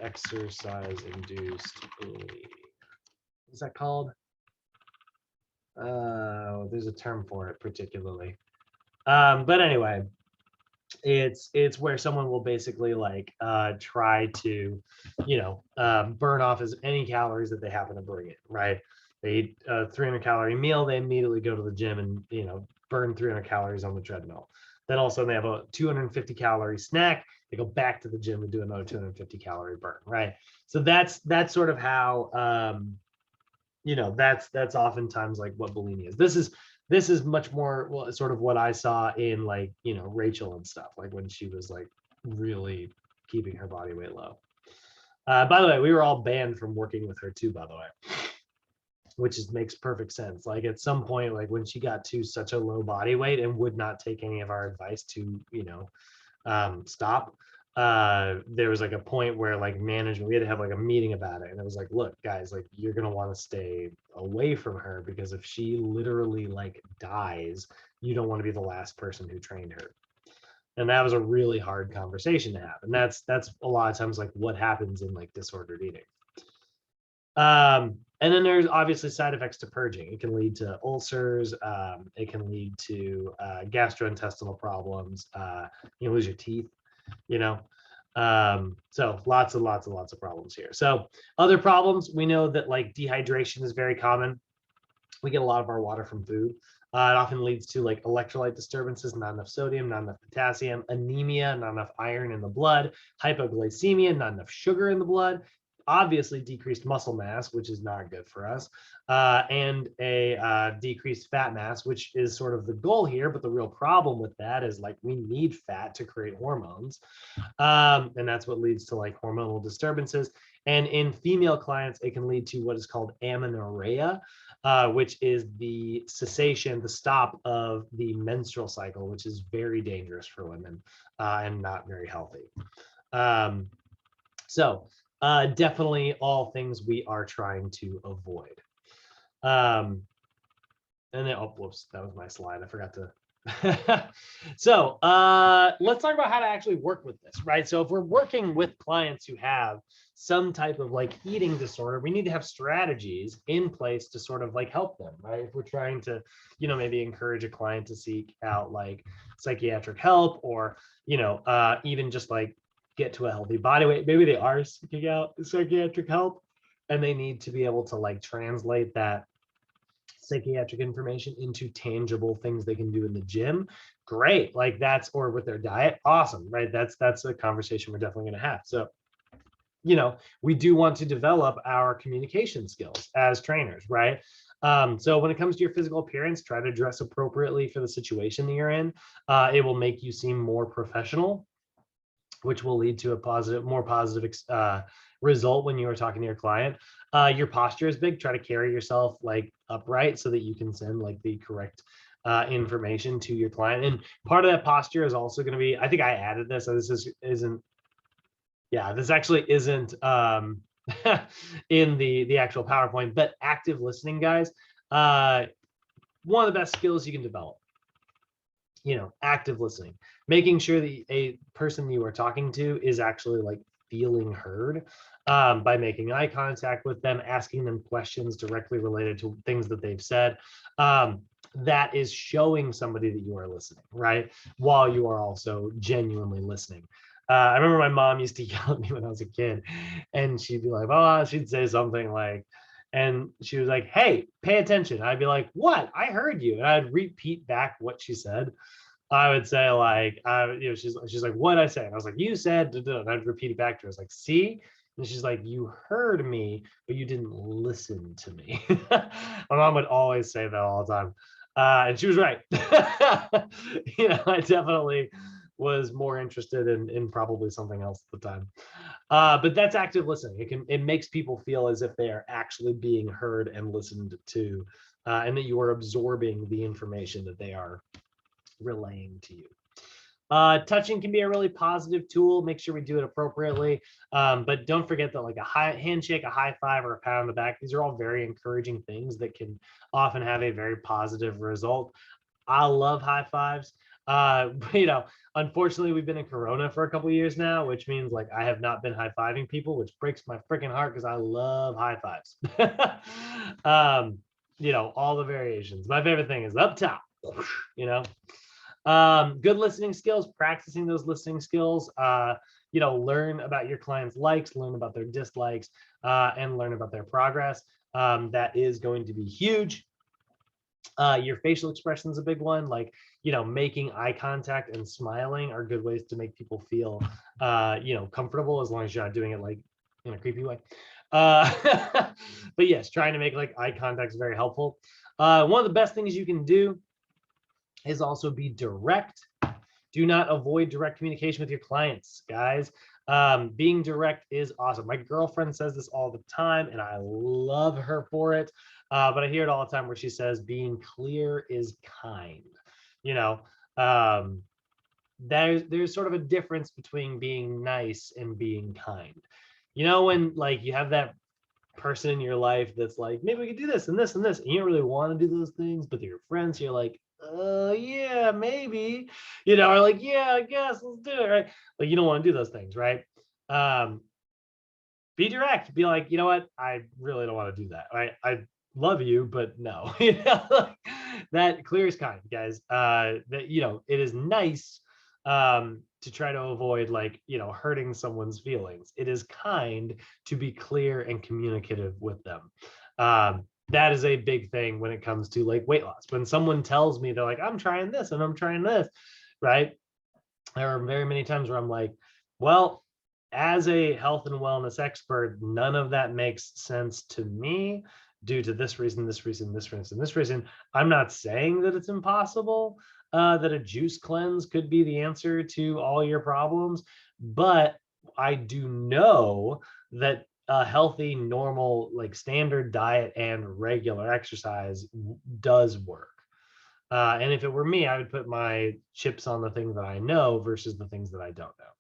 Exercise induced bulimia. What's that called? There's a term for it particularly. But anyway, it's where someone will basically like try to, you know, burn off as any calories that they happen to bring in, right? They eat a 300-calorie meal, they immediately go to the gym and, you know, burn 300 calories on the treadmill. Then also they have a 250-calorie snack, they go back to the gym and do another 250-calorie burn, right? So that's sort of how you know, that's oftentimes like what bulimia is. This is much more, well, sort of what I saw in like, you know, Rachel and stuff, like when she was like really keeping her body weight low. By the way, we were all banned from working with her too, by the way, which makes perfect sense. Like at some point, like when she got to such a low body weight and would not take any of our advice to, you know, stop, there was like a point where like management, we had to have like a meeting about it, and it was like, look guys, like you're gonna want to stay away from her, because if she literally like dies, you don't want to be the last person who trained her. And that was a really hard conversation to have, and that's a lot of times like what happens in like disordered eating. And then there's obviously side effects to purging. It can lead to ulcers. It can lead to gastrointestinal problems. You lose your teeth, you know. So lots and lots and lots of problems here. So other problems, we know that like dehydration is very common. We get a lot of our water from food. It often leads to like electrolyte disturbances, not enough sodium, not enough potassium, anemia, not enough iron in the blood, hypoglycemia, not enough sugar in the blood, obviously decreased muscle mass, which is not good for us, and a decreased fat mass, which is sort of the goal here. But the real problem with that is like we need fat to create hormones, and that's what leads to like hormonal disturbances. And in female clients, it can lead to what is called amenorrhea, which is the cessation, the stop of the menstrual cycle, which is very dangerous for women and not very healthy. Definitely all things we are trying to avoid. And then, oh, whoops, that was my slide. I forgot to. So let's talk about how to actually work with this, right? So if we're working with clients who have some type of like eating disorder, we need to have strategies in place to sort of like help them, right? If we're trying to, you know, maybe encourage a client to seek out like psychiatric help, or, you know, even just like get to a healthy body weight. Maybe they are seeking out psychiatric help and they need to be able to like translate that psychiatric information into tangible things they can do in the gym, great. Like that's, or with their diet, awesome, right? That's a conversation we're definitely going to have. So, you know, we do want to develop our communication skills as trainers, right? So when it comes to your physical appearance, try to dress appropriately for the situation that you're in. It will make you seem more professional, which will lead to a more positive result when you are talking to your client. Your posture is big. Try to carry yourself like upright so that you can send like the correct information to your client. And part of that posture is also going to be, I think I added this, so this isn't, yeah, this actually isn't in the actual PowerPoint, but active listening, guys. One of the best skills you can develop, you know, active listening, making sure that a person you are talking to is actually like feeling heard, by making eye contact with them, asking them questions directly related to things that they've said. That is showing somebody that you are listening, right? While you are also genuinely listening. I remember my mom used to yell at me when I was a kid, and she'd be like, oh, she'd say something like, and she was like, hey, pay attention. I'd be like, what? I heard you. And I'd repeat back what she said. I would say like, you know, she's like, what'd I say? And I was like, you said, da, da. And I'd repeat it back to her. I was like, see? And she's like, you heard me, but you didn't listen to me. My mom would always say that all the time. And she was right. You know, I definitely was more interested in probably something else at the time. But that's active listening. It makes people feel as if they are actually being heard and listened to, and that you are absorbing the information that they are relaying to you. Touching can be a really positive tool. Make sure we do it appropriately. But don't forget that like a handshake, a high five, or a pat on the back, these are all very encouraging things that can often have a very positive result. I love high fives. You know, unfortunately, we've been in Corona for a couple of years now, which means like I have not been high fiving people, which breaks my freaking heart because I love high fives. You know, all the variations. My favorite thing is up top, you know. Good listening skills, practicing those listening skills, you know, learn about your client's likes, learn about their dislikes, and learn about their progress. That is going to be huge. Your facial expression is a big one, like, you know, making eye contact and smiling are good ways to make people feel, you know, comfortable, as long as you're not doing it like in a creepy way. But yes, trying to make like eye contact is very helpful. One of the best things you can do is also be direct. Do not avoid direct communication with your clients, guys. Being direct is awesome. My girlfriend says this all the time, and I love her for it. But I hear it all the time where she says, being clear is kind. You know, there's sort of a difference between being nice and being kind. You know, when like you have that person in your life that's like, maybe we could do this and this and this, and you don't really want to do those things, but they're your friends, you're like, yeah, maybe, you know, or like, yeah, I guess let's do it, right? Like you don't want to do those things, right? Be direct, be like, you know what, I really don't want to do that, right? I love you, but no. You know, that clear is kind, guys. That, you know, it is nice to try to avoid like, you know, hurting someone's feelings. It is kind to be clear and communicative with them. That is a big thing when it comes to like weight loss. When someone tells me they're like, I'm trying this and I'm trying this, right? There are very many times where I'm like, well, as a health and wellness expert, none of that makes sense to me due to this reason, this reason, this reason, this reason. I'm not saying that it's impossible, that a juice cleanse could be the answer to all your problems, but I do know that a healthy, normal, like standard diet and regular exercise does work. And if it were me, I would put my chips on the things that I know versus the things that I don't know.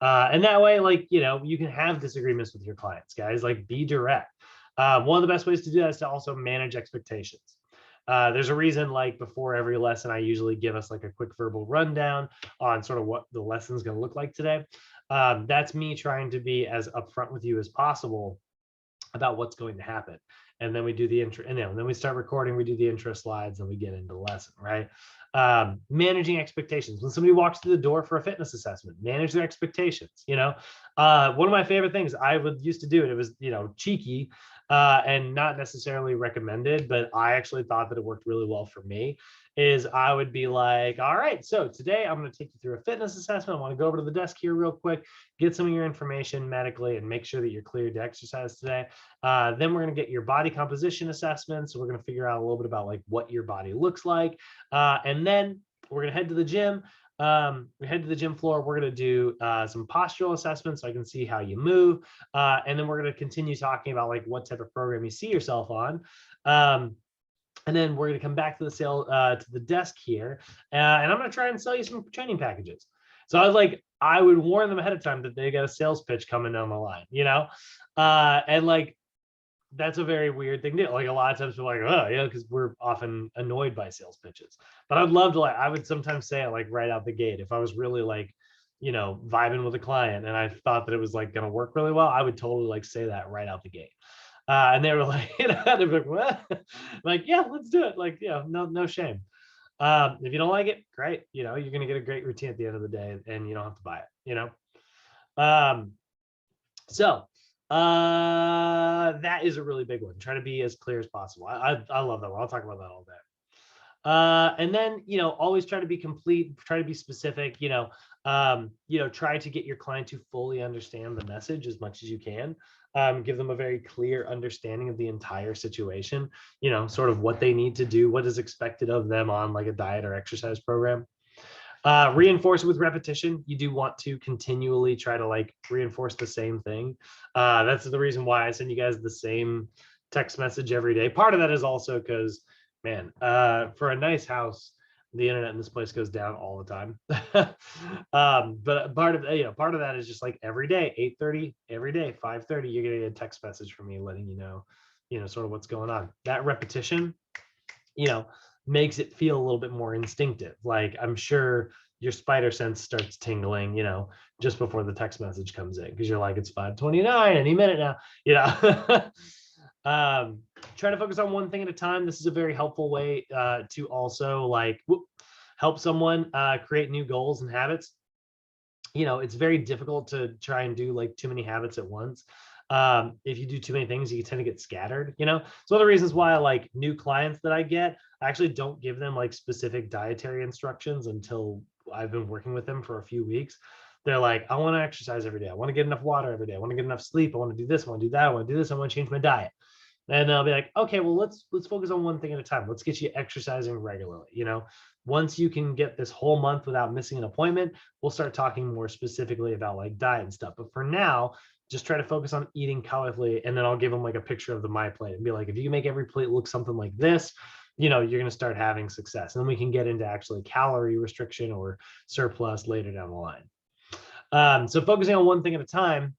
And that way, like, you know, you can have disagreements with your clients, guys, like be direct. One of the best ways to do that is to also manage expectations. There's a reason, like before every lesson, I usually give us like a quick verbal rundown on sort of what the lesson is going to look like today. That's me trying to be as upfront with you as possible about what's going to happen. And then we do the intro, and then we start recording, we do the intro slides, and we get into the lesson, right? Managing expectations. When somebody walks through the door for a fitness assessment, manage their expectations. One of my favorite things I would used to do, and it was, cheeky and not necessarily recommended, but I actually thought that it worked really well for me, is I would be like, all right, so today I'm going to take you through a fitness assessment. I want to go over to the desk here real quick, get some of your information medically, and make sure that you're cleared to exercise today. Then we're going to get your body composition assessment. So we're going to figure out a little bit about like what your body looks like. And then we're going to head to the gym. We head to the gym floor. We're going to do some postural assessments so I can see how you move. And then we're going to continue talking about like what type of program you see yourself on. And then we're going to come back to the desk here, and I'm going to try and sell you some training packages. So I would warn them ahead of time that they got a sales pitch coming down the line, and like that's a very weird thing to do. Like a lot of times we're like, oh yeah, because we're often annoyed by sales pitches. But I'd love to I would sometimes say it like right out the gate. If I was really like, vibing with a client and I thought that it was like going to work really well, I would totally like say that right out the gate. And they were like, they were like, what? Like, yeah, let's do it. Like, no shame. If you don't like it, great. You're going to get a great routine at the end of the day and you don't have to buy it, So that is a really big one. Try to be as clear as possible. I love that one. I'll talk about that all day. And then, always try to be complete, try to be specific, try to get your client to fully understand the message as much as you can. Give them a very clear understanding of the entire situation, sort of what they need to do, what is expected of them on like a diet or exercise program. Reinforce it with repetition. You do want to continually try to like reinforce the same thing. That's the reason why I send you guys the same text message every day. Part of that is also because, man, for a nice house, the internet in this place goes down all the time. But part of that is just like every day, 8:30, every day, 5:30, you're gonna get a text message from me letting you know, sort of what's going on. That repetition, makes it feel a little bit more instinctive. Like I'm sure your spider sense starts tingling, just before the text message comes in, because you're like, it's 5:29 any minute now, Try to focus on one thing at a time. This is a very helpful way to also like help someone create new goals and habits. It's very difficult to try and do like too many habits at once. If you do too many things, you tend to get scattered, So one of the reasons why like new clients that I get, I actually don't give them like specific dietary instructions until I've been working with them for a few weeks. They're like, I want to exercise every day. I want to get enough water every day. I want to get enough sleep. I want to do this. I want to do that. I want to do this. I want to change my diet. And I'll be like, okay, well, let's focus on one thing at a time. Let's get you exercising regularly. Once you can get this whole month without missing an appointment, we'll start talking more specifically about like diet and stuff. But for now, just try to focus on eating colorfully. And then I'll give them like a picture of my plate and be like, if you can make every plate look something like this, you're going to start having success. And then we can get into actually calorie restriction or surplus later down the line. So focusing on one thing at a time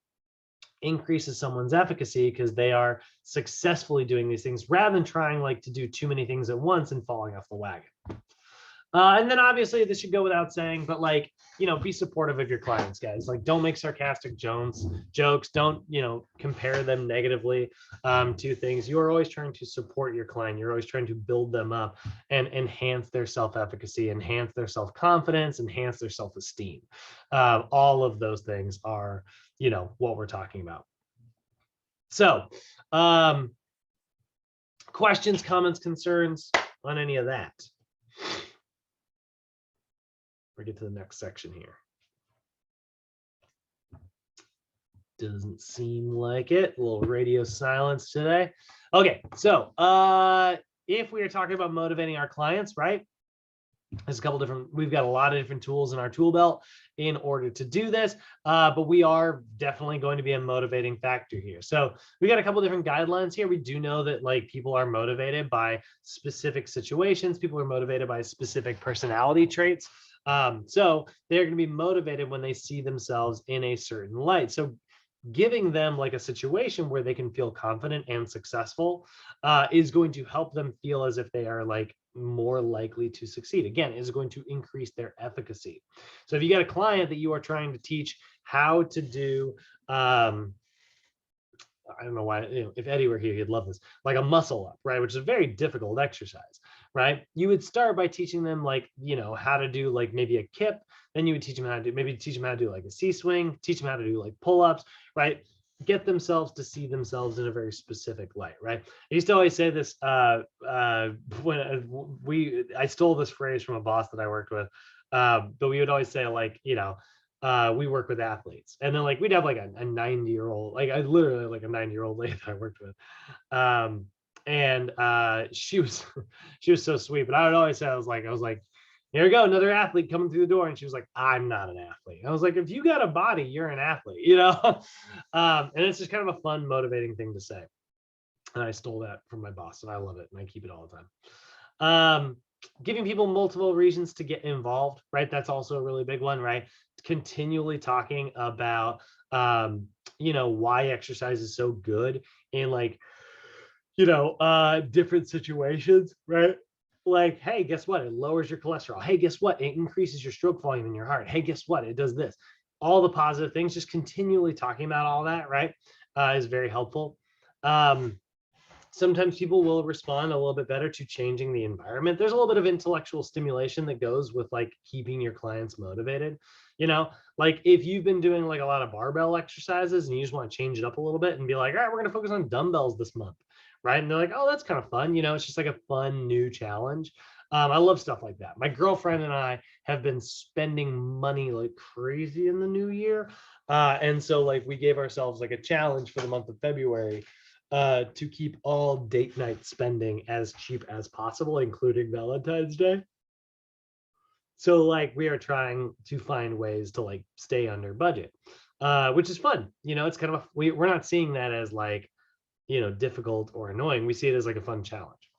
increases someone's efficacy because they are successfully doing these things rather than trying like to do too many things at once and falling off the wagon. And then obviously this should go without saying, but like, be supportive of your clients, guys. Like don't make sarcastic jokes. Don't, compare them negatively to things. You are always trying to support your client. You're always trying to build them up and enhance their self-efficacy, enhance their self-confidence, enhance their self-esteem. All of those things are, what we're talking about. So questions, comments, concerns on any of that? We'll get to the next section here. Doesn't seem like it. A little radio silence today. Okay, so if we are talking about motivating our clients, right? There's we've got a lot of different tools in our tool belt in order to do this, but we are definitely going to be a motivating factor here. So we got a couple different guidelines here. We do know that like people are motivated by specific situations. People are motivated by specific personality traits. So they're going to be motivated when they see themselves in a certain light. So giving them like a situation where they can feel confident and successful is going to help them feel as if they are like more likely to succeed. Again, is going to increase their efficacy. So if you got a client that you are trying to teach how to do I don't know why, if Eddie were here, he'd love this, like a muscle up, right? Which is a very difficult exercise, right? You would start by teaching them like, how to do like maybe a kip. Then you would teach them how to do, maybe teach them how to do like a C-swing, teach them how to do like pull-ups, right? Get themselves to see themselves in a very specific light, right? I used to always say this when I stole this phrase from a boss that I worked with, but we would always say like, we work with athletes, and then like we'd have like a 90-year-old, like I literally like a 90-year-old lady that I worked with, and she was she was so sweet. But I would always say I was like, here we go, another athlete coming through the door, and she was like, I'm not an athlete. I was like, if you got a body, you're an athlete, and it's just kind of a fun, motivating thing to say. And I stole that from my boss, and I love it, and I keep it all the time. Giving people multiple reasons to get involved, right? That's also a really big one, right? Continually talking about, why exercise is so good in like, different situations, right? Like, hey, guess what? It lowers your cholesterol. Hey, guess what? It increases your stroke volume in your heart. Hey, guess what? It does this. All the positive things, just continually talking about all that, right? Is very helpful. Sometimes people will respond a little bit better to changing the environment. There's a little bit of intellectual stimulation that goes with like keeping your clients motivated. Like if you've been doing like a lot of barbell exercises and you just want to change it up a little bit and be like, all right, we're going to focus on dumbbells this month, right? And they're like, oh, that's kind of fun. It's just like a fun new challenge. I love stuff like that. My girlfriend and I have been spending money like crazy in the new year. And so like we gave ourselves like a challenge for the month of February to keep all date night spending as cheap as possible, including Valentine's Day. So like we are trying to find ways to like stay under budget, which is fun. It's kind of, we're not seeing that as like, difficult or annoying. We see it as like a fun challenge.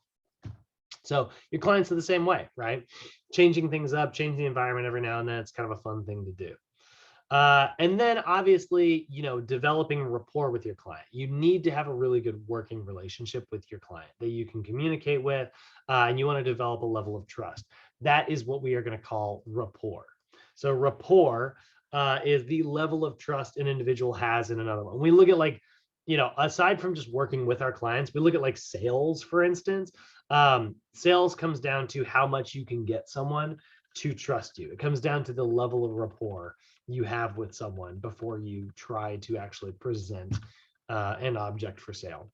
So your clients are the same way, right? Changing things up, changing the environment every now and then. It's kind of a fun thing to do. And then obviously, developing rapport with your client. You need to have a really good working relationship with your client that you can communicate with, and you want to develop a level of trust. That is what we are going to call rapport. So rapport is the level of trust an individual has in another one. We look at like, aside from just working with our clients, we look at like sales, for instance. Sales comes down to how much you can get someone to trust you. It comes down to the level of rapport you have with someone before you try to actually present an object for sale.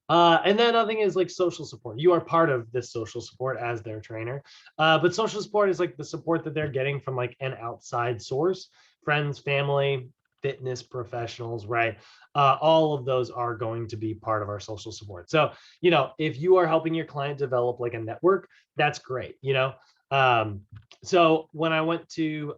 And then another thing is like social support. You are part of this social support as their trainer, but social support is like the support that they're getting from like an outside source, friends, family, fitness professionals, right? All of those are going to be part of our social support. So, if you are helping your client develop like a network, that's great, so when I went to,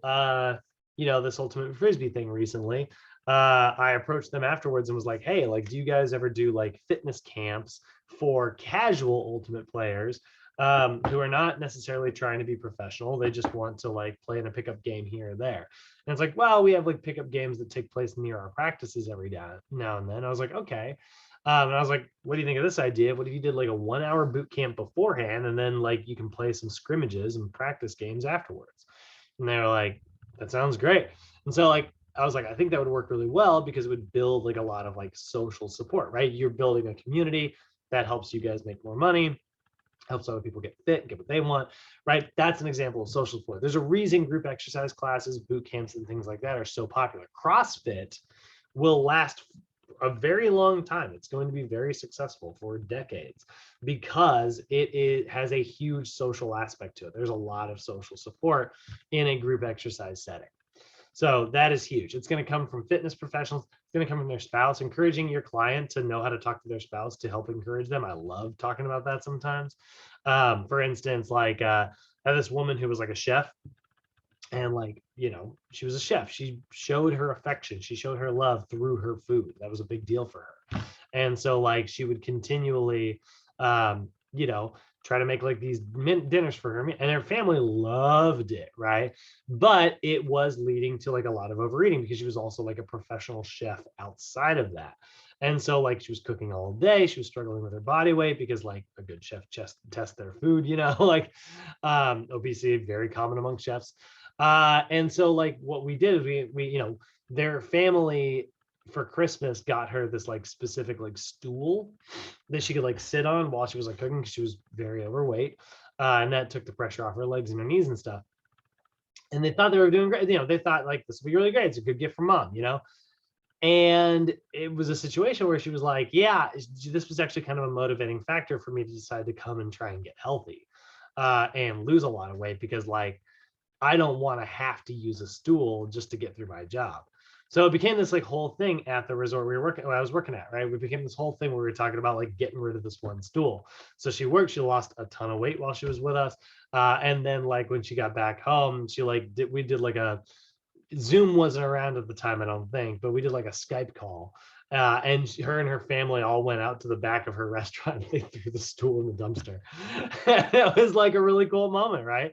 this ultimate frisbee thing recently, I approached them afterwards and was like, hey, like, do you guys ever do like fitness camps for casual ultimate players who are not necessarily trying to be professional? They just want to like play in a pickup game here or there. And it's like, well, we have like pickup games that take place near our practices every now and then. I was like, okay. And I was like, what do you think of this idea? What if you did like a 1-hour boot camp beforehand, and then like you can play some scrimmages and practice games afterwards? And they were like, that sounds great. And so like, I was like, I think that would work really well because it would build like a lot of like social support, right? You're building a community that helps you guys make more money, helps other people get fit, get what they want, right? That's an example of social support. There's a reason group exercise classes, boot camps, and things like that are so popular. CrossFit will last a very long time. It's going to be very successful for decades because it has a huge social aspect to it. There's a lot of social support in a group exercise setting. So that is huge. It's going to come from fitness professionals. It's going to come from their spouse, encouraging your client to know how to talk to their spouse to help encourage them. I love talking about that sometimes. For instance, like I had this woman who was like a chef, and like, she was a chef. She showed her affection. She showed her love through her food. That was a big deal for her. And so like she would continually, try to make like these dinners for her, and her family loved it, right? But it was leading to like a lot of overeating because she was also like a professional chef outside of that. And so like she was cooking all day. She was struggling with her body weight because like a good chef tests their food, like obesity, very common among chefs. And so like what we did is we their family for Christmas got her this like specific like stool that she could like sit on while she was like cooking, because she was very overweight, and that took the pressure off her legs and her knees and stuff. And they thought they were doing great. You know, they thought like, this would be really great. It's a good gift for mom, you know? And it was a situation where she was like, yeah, this was actually kind of a motivating factor for me to decide to come and try and get healthy, and lose a lot of weight, because like, I don't want to have to use a stool just to get through my job. So it became this like whole thing at the resort I was working at, right? We became this whole thing where we were talking about like getting rid of this one stool. So she lost a ton of weight while she was with us. And then like when she got back home, she like we did like a Zoom wasn't around at the time, I don't think, but we did like a Skype call. And her and her family all went out to the back of her restaurant. They threw the stool in the dumpster. It was like a really cool moment, right?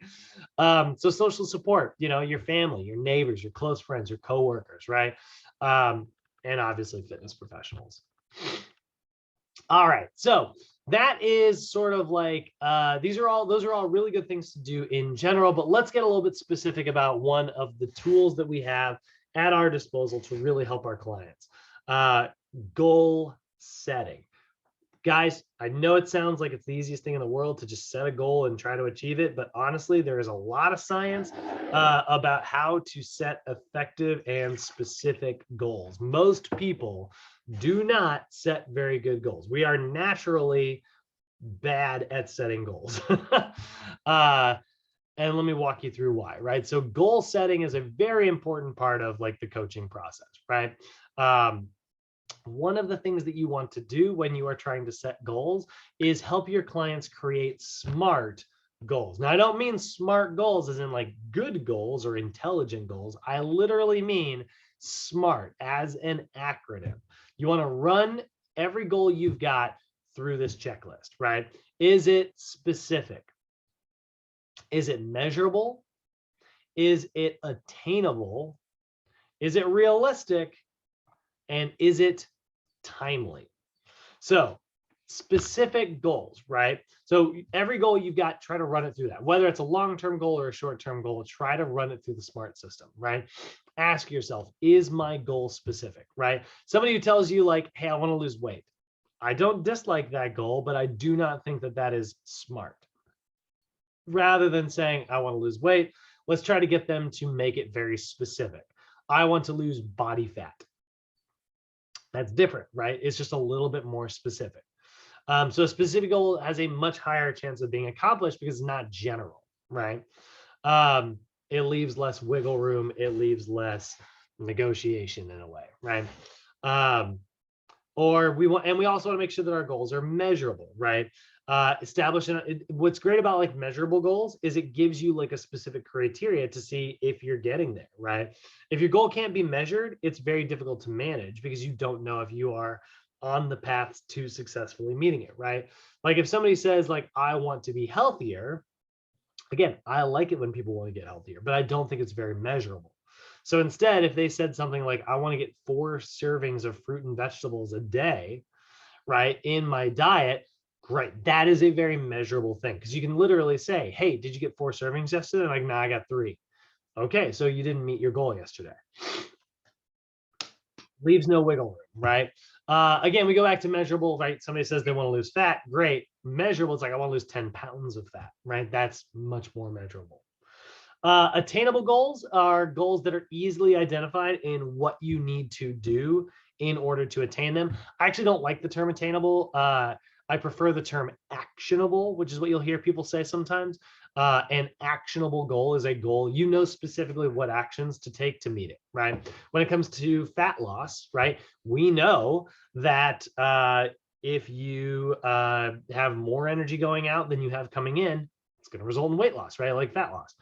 So social support, you know, your family, your neighbors, your close friends, your coworkers, right? And obviously fitness professionals. All right, so that is sort of like, those are all really good things to do in general, but let's get a little bit specific about one of the tools that we have at our disposal to really help our clients. Goal setting. Guys, I know it sounds like it's the easiest thing in the world to just set a goal and try to achieve it, but honestly, there is a lot of science about how to set effective and specific goals. Most people do not set very good goals. We are naturally bad at setting goals. And let me walk you through why, right? So goal setting is a very important part of like the coaching process, right? One of the things that you want to do when you are trying to set goals is help your clients create SMART goals. Now, I don't mean SMART goals as in like good goals or intelligent goals. I literally mean SMART as an acronym. You want to run every goal you've got through this checklist, right? Is it specific? Is it measurable? Is it attainable? Is it realistic? And is it timely? So specific goals, right? So every goal you've got, try to run it through that. Whether it's a long-term goal or a short-term goal, try to run it through the SMART system, right? Ask yourself, is my goal specific, right? Somebody who tells you like, hey, I want to lose weight. I don't dislike that goal, but I do not think that that is smart. Rather than saying, I want to lose weight, let's try to get them to make it very specific. I want to lose body fat. That's different, right? It's just a little bit more specific. So a specific goal has a much higher chance of being accomplished because it's not general, right? It leaves less wiggle room. It leaves less negotiation in a way, right? We also want to make sure that our goals are measurable, right? What's great about like measurable goals is it gives you like a specific criteria to see if you're getting there, right? If your goal can't be measured, it's very difficult to manage because you don't know if you are on the path to successfully meeting it, right? Like if somebody says like, I want to be healthier, again, I like it when people want to get healthier, but I don't think it's very measurable. So instead, if they said something like, I want to get 4 servings of fruit and vegetables a day, right, in my diet, great. That is a very measurable thing because you can literally say, hey, did you get 4 servings yesterday? I'm like, nah, I got 3. Okay, so you didn't meet your goal yesterday. Leaves no wiggle room, right? Again, we go back to measurable, right? Somebody says they want to lose fat. Great. Measurable, it's like, I want to lose 10 pounds of fat, right? That's much more measurable. Attainable goals are goals that are easily identified in what you need to do in order to attain them. I actually don't like the term attainable. I prefer the term actionable, which is what you'll hear people say sometimes. An actionable goal is a goal, you know specifically what actions to take to meet it, right? When it comes to fat loss, right, we know that if you have more energy going out than you have coming in, it's going to result in weight loss, right? Like fat loss.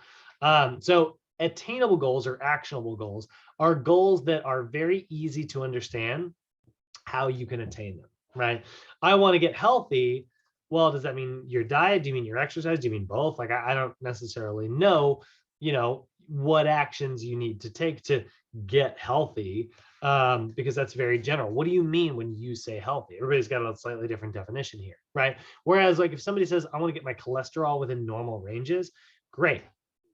So attainable goals or actionable goals are goals that are very easy to understand how you can attain them, right? I want to get healthy. Well, does that mean your diet? Do you mean your exercise? Do you mean both? Like, I don't necessarily know, you know, what actions you need to take to get healthy, because that's very general. What do you mean when you say healthy? Everybody's got a slightly different definition here, right? Whereas like if somebody says, I want to get my cholesterol within normal ranges, great.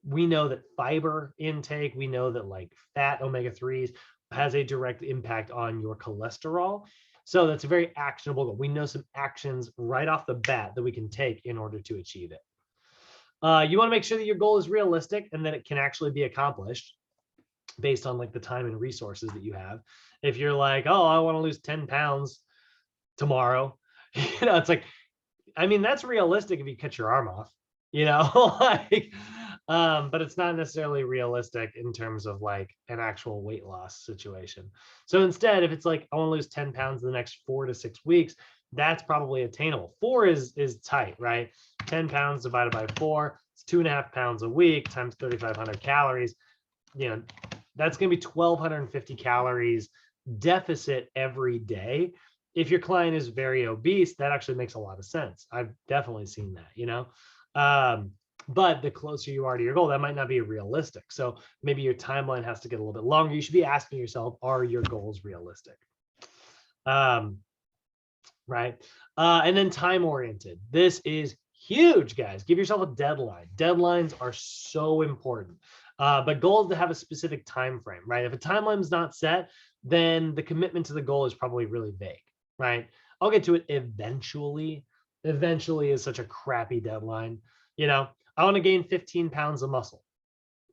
We know that fiber intake, we know that like fat omega-3s, has a direct impact on your cholesterol. So that's a very actionable goal. We know some actions right off the bat that we can take in order to achieve it. You want to make sure that your goal is realistic and that it can actually be accomplished based on like the time and resources that you have. If you're like, oh, I want to lose 10 pounds tomorrow, it's like, I mean, that's realistic if you cut your arm off, like, but it's not necessarily realistic in terms of like an actual weight loss situation. So instead, if it's like, I want to lose 10 pounds in the next 4 to 6 weeks, that's probably attainable. 4 is tight, right? 10 pounds divided by 4, it's 2.5 pounds a week times 3,500 calories. That's going to be 1,250 calories deficit every day. If your client is very obese, that actually makes a lot of sense. I've definitely seen that, but the closer you are to your goal, that might not be realistic. So maybe your timeline has to get a little bit longer. You should be asking yourself, are your goals realistic? Right. And then time oriented. This is huge, guys. Give yourself a deadline. Deadlines are so important. But goals that have a specific time frame, right? If a timeline is not set, then the commitment to the goal is probably really vague, right? I'll get to it eventually. Eventually is such a crappy deadline. I want to gain 15 pounds of muscle.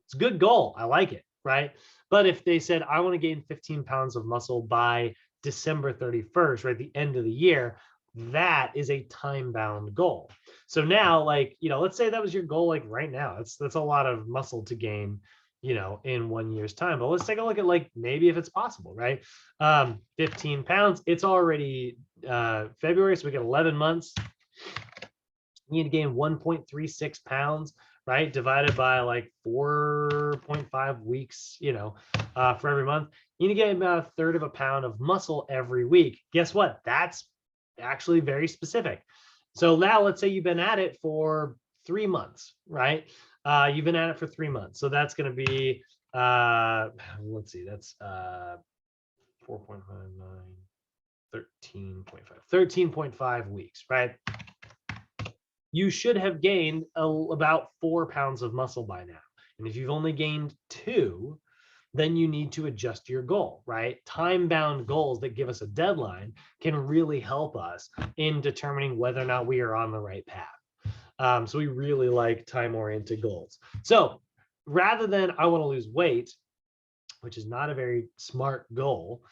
It's a good goal. I like it, right? But if they said, I want to gain 15 pounds of muscle by December 31st, right, the end of the year, that is a time-bound goal. So now, like, let's say that was your goal, like right now, that's a lot of muscle to gain, in 1 year's time. But let's take a look at like maybe if it's possible, right? 15 pounds, it's already February, so we got 11 months. You need to gain 1.36 pounds, right? Divided by like 4.5 weeks, for every month. You need to get about 1/3 of a pound of muscle every week. Guess what? That's actually very specific. So now let's say you've been at it for 3 months, right? You've been at it for 3 months. So that's going to be, let's see, that's 4.59, 13.5 weeks, right? You should have gained about 4 pounds of muscle by now. And if you've only gained 2, then you need to adjust your goal, right? Time-bound goals that give us a deadline can really help us in determining whether or not we are on the right path. So we really like time-oriented goals. So rather than I want to lose weight, which is not a very smart goal,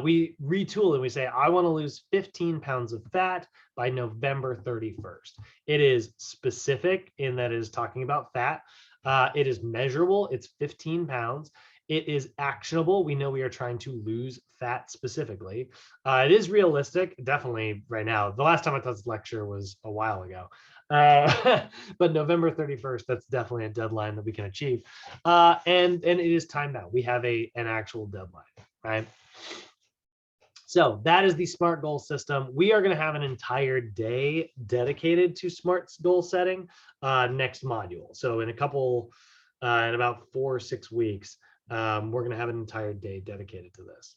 we retool and we say, I want to lose 15 pounds of fat by November 31st. It is specific in that it is talking about fat. It is measurable. It's 15 pounds. It is actionable. We know we are trying to lose fat specifically. It is realistic, definitely right now. The last time I taught this lecture was a while ago. But November 31st, that's definitely a deadline that we can achieve. And it is time now. We have an actual deadline, right? So that is the SMART goal system. We are going to have an entire day dedicated to SMART goal setting next module. So in about 4 or 6 weeks, we're going to have an entire day dedicated to this.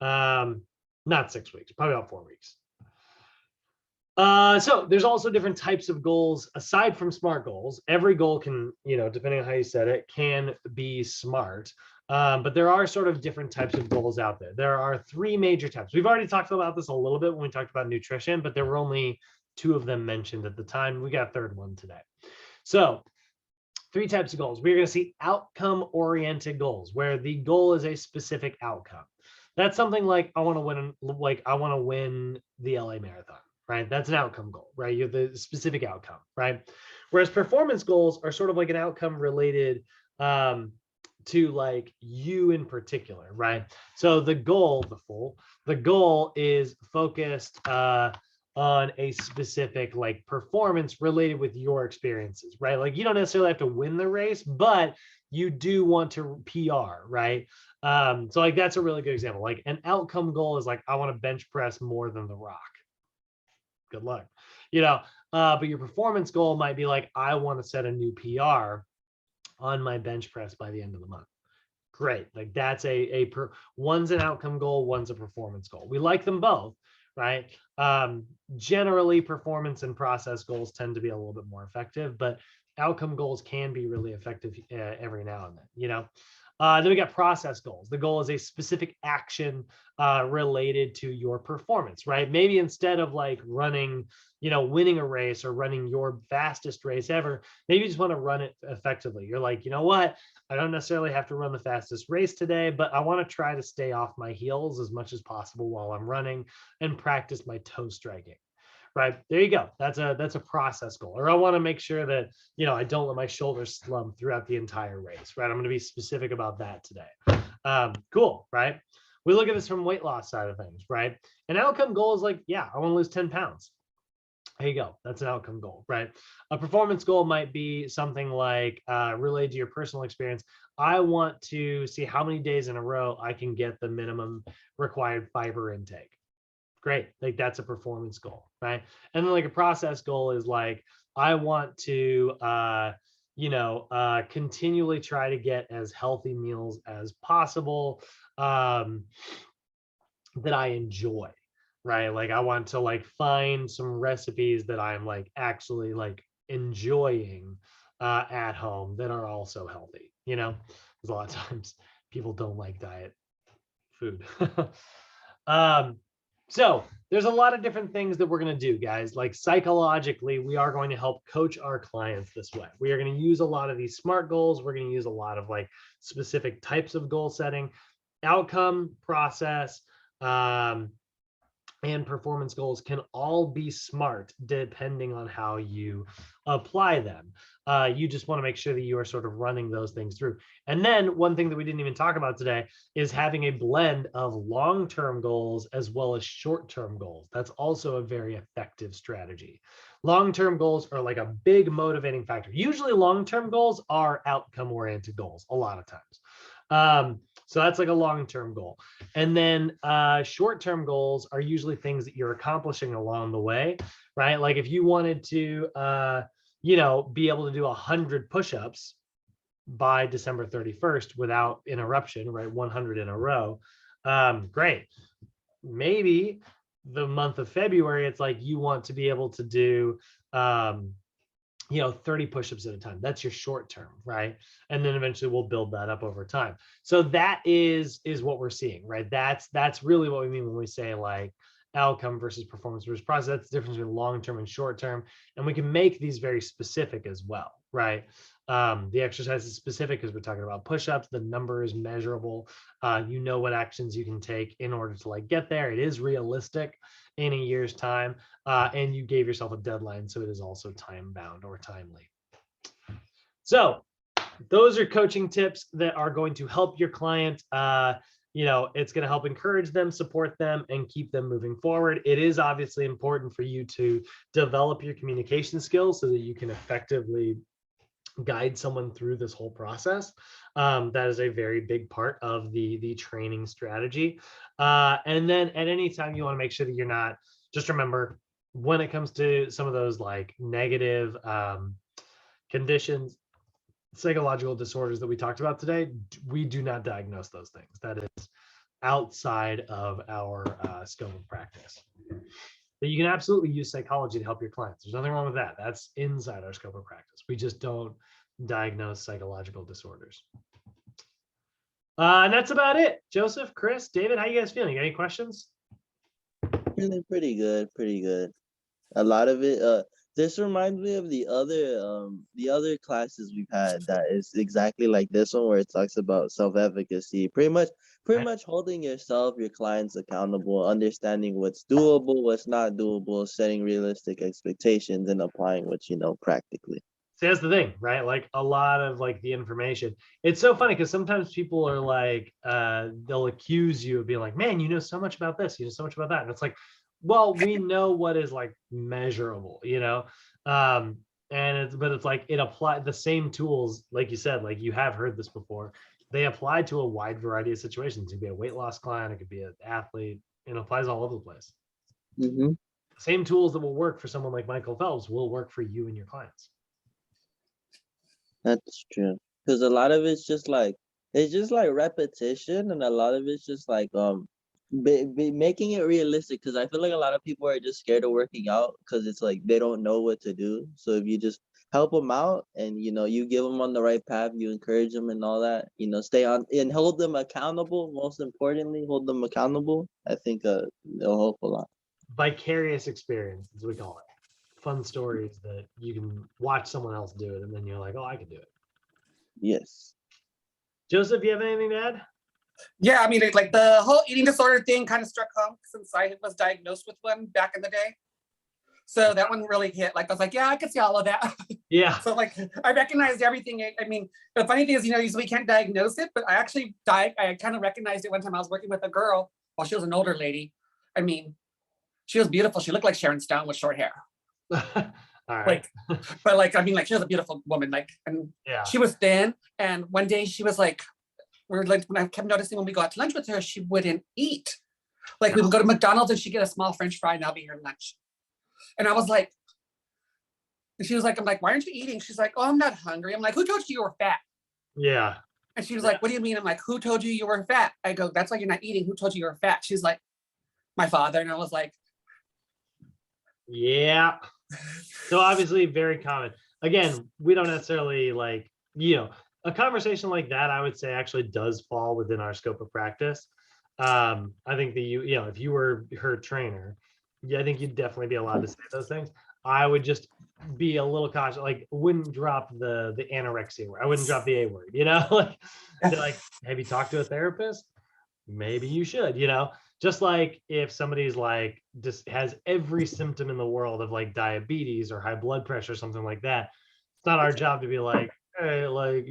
Not 6 weeks, probably about 4 weeks. So there's also different types of goals aside from SMART goals. Every goal can, depending on how you set it, can be SMART. But there are sort of different types of goals out there. There are 3 major types. We've already talked about this a little bit when we talked about nutrition, but there were only 2 of them mentioned at the time. We got a 3rd one today. So 3 types of goals. We're going to see outcome-oriented goals, where the goal is a specific outcome. That's something like I want to win the LA Marathon, right? That's an outcome goal, right? You have the specific outcome, right? Whereas performance goals are sort of like an outcome related to like you in particular, right? So the goal is focused on a specific like performance related with your experiences, right? Like you don't necessarily have to win the race, but you do want to PR, right? So like that's a really good example. Like an outcome goal is like I want to bench press more than The Rock. Good luck, but your performance goal might be like I want to set a new PR on my bench press by the end of the month. Great. Like that's one's an outcome goal, one's a performance goal. We like them both, right? Generally performance and process goals tend to be a little bit more effective, but outcome goals can be really effective every now and then, Then we got process goals. The goal is a specific action related to your performance, right? Maybe instead of like running, winning a race or running your fastest race ever, maybe you just want to run it effectively. You're like, you know what? I don't necessarily have to run the fastest race today, but I want to try to stay off my heels as much as possible while I'm running and practice my toe striking. Right there you go. That's a process goal. Or I want to make sure that I don't let my shoulders slump throughout the entire race. Right. I'm going to be specific about that today. Cool. Right. We look at this from weight loss side of things. Right. An outcome goal is like, yeah, I want to lose 10 pounds. There you go. That's an outcome goal, right? A performance goal might be something like related to your personal experience. I want to see how many days in a row I can get the minimum required fiber intake. Great. Like that's a performance goal, right? And then like a process goal is like, I want to, continually try to get as healthy meals as possible that I enjoy, right? Like I want to like find some recipes that I'm like actually like enjoying at home that are also healthy, because a lot of times people don't like diet food. So there's a lot of different things that we're going to do, guys. Like psychologically, we are going to help coach our clients this way. We are going to use a lot of these SMART goals. We're going to use a lot of like specific types of goal setting, outcome, process, and performance goals can all be SMART depending on how you apply them. You just want to make sure that you are sort of running those things through. And then one thing that we didn't even talk about today is having a blend of long-term goals as well as short-term goals. That's also a very effective strategy. Long-term goals are like a big motivating factor. Usually long-term goals are outcome-oriented goals a lot of times. So that's like a long-term goal. And then short-term goals are usually things that you're accomplishing along the way, right? Like if you wanted to, be able to do 100 push-ups by December 31st without interruption, right? 100 in a row. Great. Maybe the month of February, it's like you want to be able to do 30 push-ups at a time. That's your short term, right? And then eventually we'll build that up over time. So that is what we're seeing, right? That's really what we mean when we say like outcome versus performance versus process. That's the difference between long-term and short-term. And we can make these very specific as well, right? The exercise is specific because we're talking about push-ups. The number is measurable. You know what actions you can take in order to like get there. It is realistic in a year's time, and you gave yourself a deadline, so it is also time-bound or timely. So those are coaching tips that are going to help your client. It's going to help encourage them, support them, and keep them moving forward. It is obviously important for you to develop your communication skills so that you can effectively guide someone through this whole process. That is a very big part of the training strategy. And then at any time you want to make sure that you're not, just remember when it comes to some of those like negative conditions, psychological disorders that we talked about today, we do not diagnose those things. That is outside of our scope of practice. But you can absolutely use psychology to help your clients. There's nothing wrong with that. That's inside our scope of practice. We just don't diagnose psychological disorders. And that's about it. Joseph, Chris, David, how you guys feeling? You got any questions? Feeling pretty good, pretty good. A lot of it, this reminds me of the other classes we've had that is exactly like this one, where it talks about self-efficacy, pretty much holding yourself, your clients accountable, understanding what's doable, what's not doable, setting realistic expectations, and applying what you know practically. See, that's the thing, right? Like a lot of like the information. It's so funny because sometimes people are like, they'll accuse you of being like, man, you know so much about this, you know so much about that. And it's like, well, we know what is like measurable, but it's like it applied the same tools, like you said, like you have heard this before. They apply to a wide variety of situations. It could be a weight loss client, it could be an athlete, it applies all over the place. Mm-hmm. The same tools that will work for someone like Michael Phelps will work for you and your clients. That's true. Because a lot of it's just like repetition, and a lot of it's just like making it realistic. Because I feel like a lot of people are just scared of working out because it's like they don't know what to do. So if you just help them out, and you give them on the right path, you encourage them and all that, stay on and hold them accountable. Most importantly, hold them accountable. I think it'll help a lot. Vicarious experience, as we call it. Fun stories that you can watch someone else do it, and then you're like, oh, I can do it. Yes. Joseph, you have anything to add? Yeah, I mean, like the whole eating disorder thing kind of struck home since I was diagnosed with one back in the day. So that one really hit. Like, I was like, yeah, I could see all of that. Yeah. So like, I recognized everything. I mean, the funny thing is, usually we can't diagnose it, but I actually I kind of recognized it one time. I was working with a girl while she was an older lady. I mean, she was beautiful. She looked like Sharon Stone with short hair. All right. But like, I mean, like, she was a beautiful woman. Like, and Yeah. she was thin. And one day she was like, when I kept noticing when we go out to lunch with her, she wouldn't eat. Like, we would go to McDonald's and she'd get a small French fry and that'll be her lunch. And I was like, and she was like, I'm like, why aren't you eating? She's like, oh, I'm not hungry. I'm like, who told you you were fat? Yeah. And she was like, what do you mean? I'm like, who told you you were fat? I go, that's why you're not eating. Who told you you were fat? She's like, my father. And I was like, yeah. So obviously very common. Again, we don't necessarily like, a conversation like that, I would say actually does fall within our scope of practice. I think that if you were her trainer, yeah, I think you'd definitely be allowed to say those things. I would just be a little cautious, like wouldn't drop the anorexia word. I wouldn't drop the A word, like have you talked to a therapist? Maybe you should, just like if somebody's like just has every symptom in the world of like diabetes or high blood pressure, something like that. It's not our job to be like, hey, like,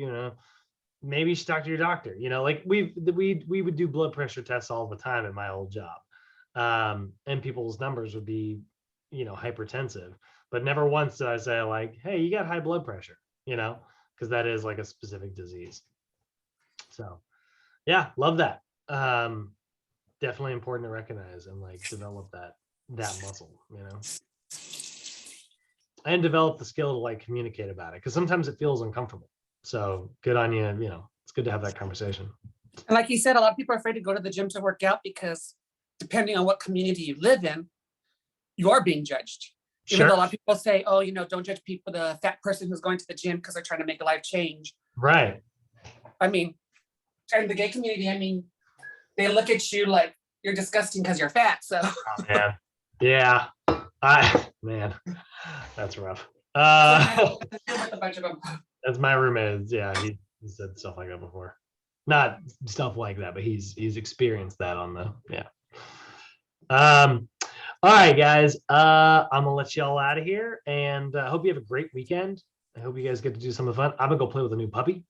maybe you should talk to your doctor, like we would do blood pressure tests all the time in my old job. And people's numbers would be, hypertensive, but never once did I say like, hey, you got high blood pressure, because that is like a specific disease. So yeah, love that. Definitely important to recognize and like develop that muscle, and develop the skill to like communicate about it, because sometimes it feels uncomfortable. So good on you. It's good to have that conversation. and like you said, a lot of people are afraid to go to the gym to work out because depending on what community you live in, you are being judged. Even though a lot of people say, oh, don't judge people, the fat person who's going to the gym because they're trying to make a life change. Right. I mean, and the gay community, I mean, they look at you like you're disgusting because you're fat. So oh, man. Yeah. Man, that's rough. That's my roommate. Yeah, he said stuff like that before. Not stuff like that, but he's experienced that on the all right, guys. I'm gonna let y'all out of here, and I hope you have a great weekend. I hope you guys get to do something fun. I'm gonna go play with a new puppy.